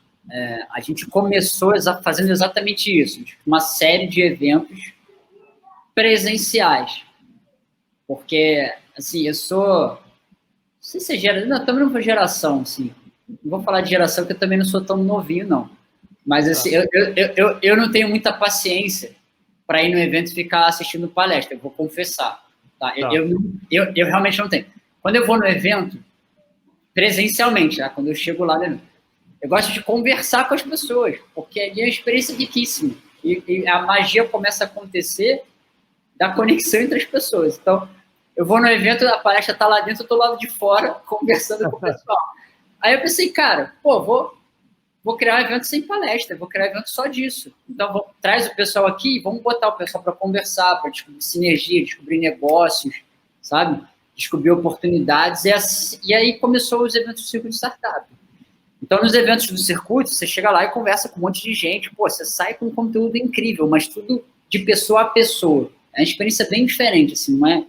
a gente começou fazendo exatamente isso, uma série de eventos presenciais. Porque, assim, eu sou... Não sei se é geração... Não, também não vou geração, assim. Não vou falar de geração, porque eu também não sou tão novinho, não. Mas, assim, eu não tenho muita paciência para ir no evento e ficar assistindo palestra, eu vou confessar. Tá? Eu realmente não tenho. Quando eu vou no evento, presencialmente, tá? Quando eu chego lá, eu gosto de conversar com as pessoas, porque ali é uma experiência riquíssima. E a magia começa a acontecer da conexão entre as pessoas. Então, eu vou no evento, a palestra está lá dentro, eu estou lá de fora, conversando com o pessoal. Aí eu pensei, cara, pô, vou criar um evento sem palestra, vou criar um evento só disso. Então, traz o pessoal aqui, vamos botar o pessoal para conversar, para descobrir sinergia, descobrir negócios, sabe? Descobrir oportunidades. E aí começou os eventos do Circuito Startup. Então, nos eventos do Circuito, você chega lá e conversa com um monte de gente, pô, você sai com um conteúdo incrível, mas tudo de pessoa a pessoa. É uma experiência bem diferente, assim, não é?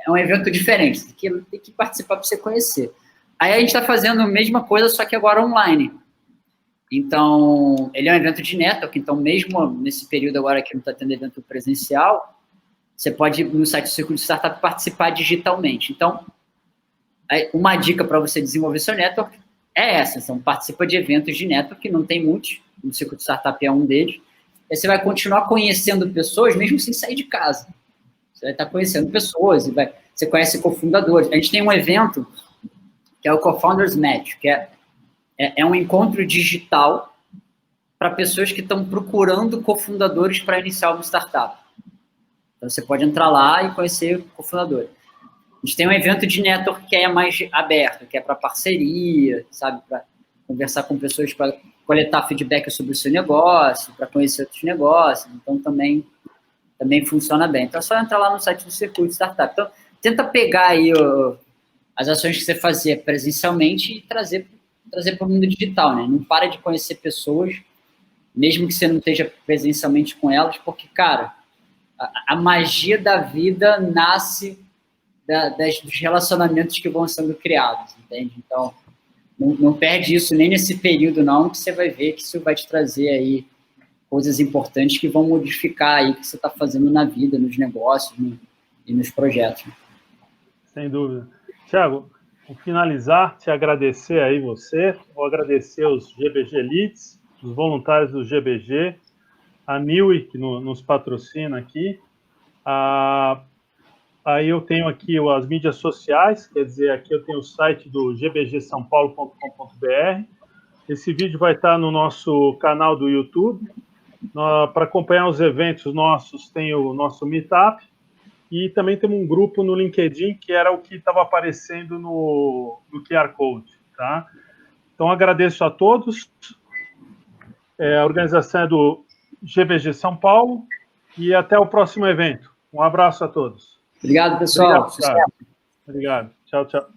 É um evento diferente, tem que participar para você conhecer. Aí a gente está fazendo a mesma coisa, só que agora online. Então, ele é um evento de network, então mesmo nesse período agora que não está tendo evento presencial, você pode, no site do Circuito Startup, participar digitalmente. Então, uma dica para você desenvolver seu network é essa, então participa de eventos de network, não tem muitos, o Circuito Startup é um deles, e você vai continuar conhecendo pessoas, mesmo sem sair de casa. Você vai estar conhecendo pessoas, você conhece cofundadores. A gente tem um evento que é o Co-Founders Match, que é um encontro digital para pessoas que estão procurando cofundadores para iniciar uma startup. Então, você pode entrar lá e conhecer cofundadores. A gente tem um evento de network que é mais aberto, que é para parceria, sabe? Para conversar com pessoas, para coletar feedback sobre o seu negócio, para conhecer outros negócios. Então, também funciona bem. Então, é só entrar lá no site do Circuito Startup. Então, tenta pegar aí as ações que você fazia presencialmente e trazer para o mundo digital, né? Não para de conhecer pessoas, mesmo que você não esteja presencialmente com elas, porque, cara, a magia da vida nasce dos relacionamentos que vão sendo criados, entende? Então, não perde isso nem nesse período, não, que você vai ver que isso vai te trazer aí coisas importantes que vão modificar aí o que você está fazendo na vida, nos negócios e nos projetos. Sem dúvida. Thiago, vou finalizar, te agradecer aí você, vou agradecer os GBG Leads, os voluntários do GBG, a Niui, que nos patrocina aqui, aí eu tenho aqui as mídias sociais, quer dizer, aqui eu tenho o site do gbgsaopaulo.com.br, esse vídeo vai estar no nosso canal do YouTube, para acompanhar os eventos nossos tem o nosso Meetup, e também temos um grupo no LinkedIn, que era o que estava aparecendo no QR Code, tá? Então, agradeço a todos. A organização é do GBG São Paulo, e até o próximo evento. Um abraço a todos. Obrigado, pessoal. Obrigado. Obrigado. Tchau, tchau.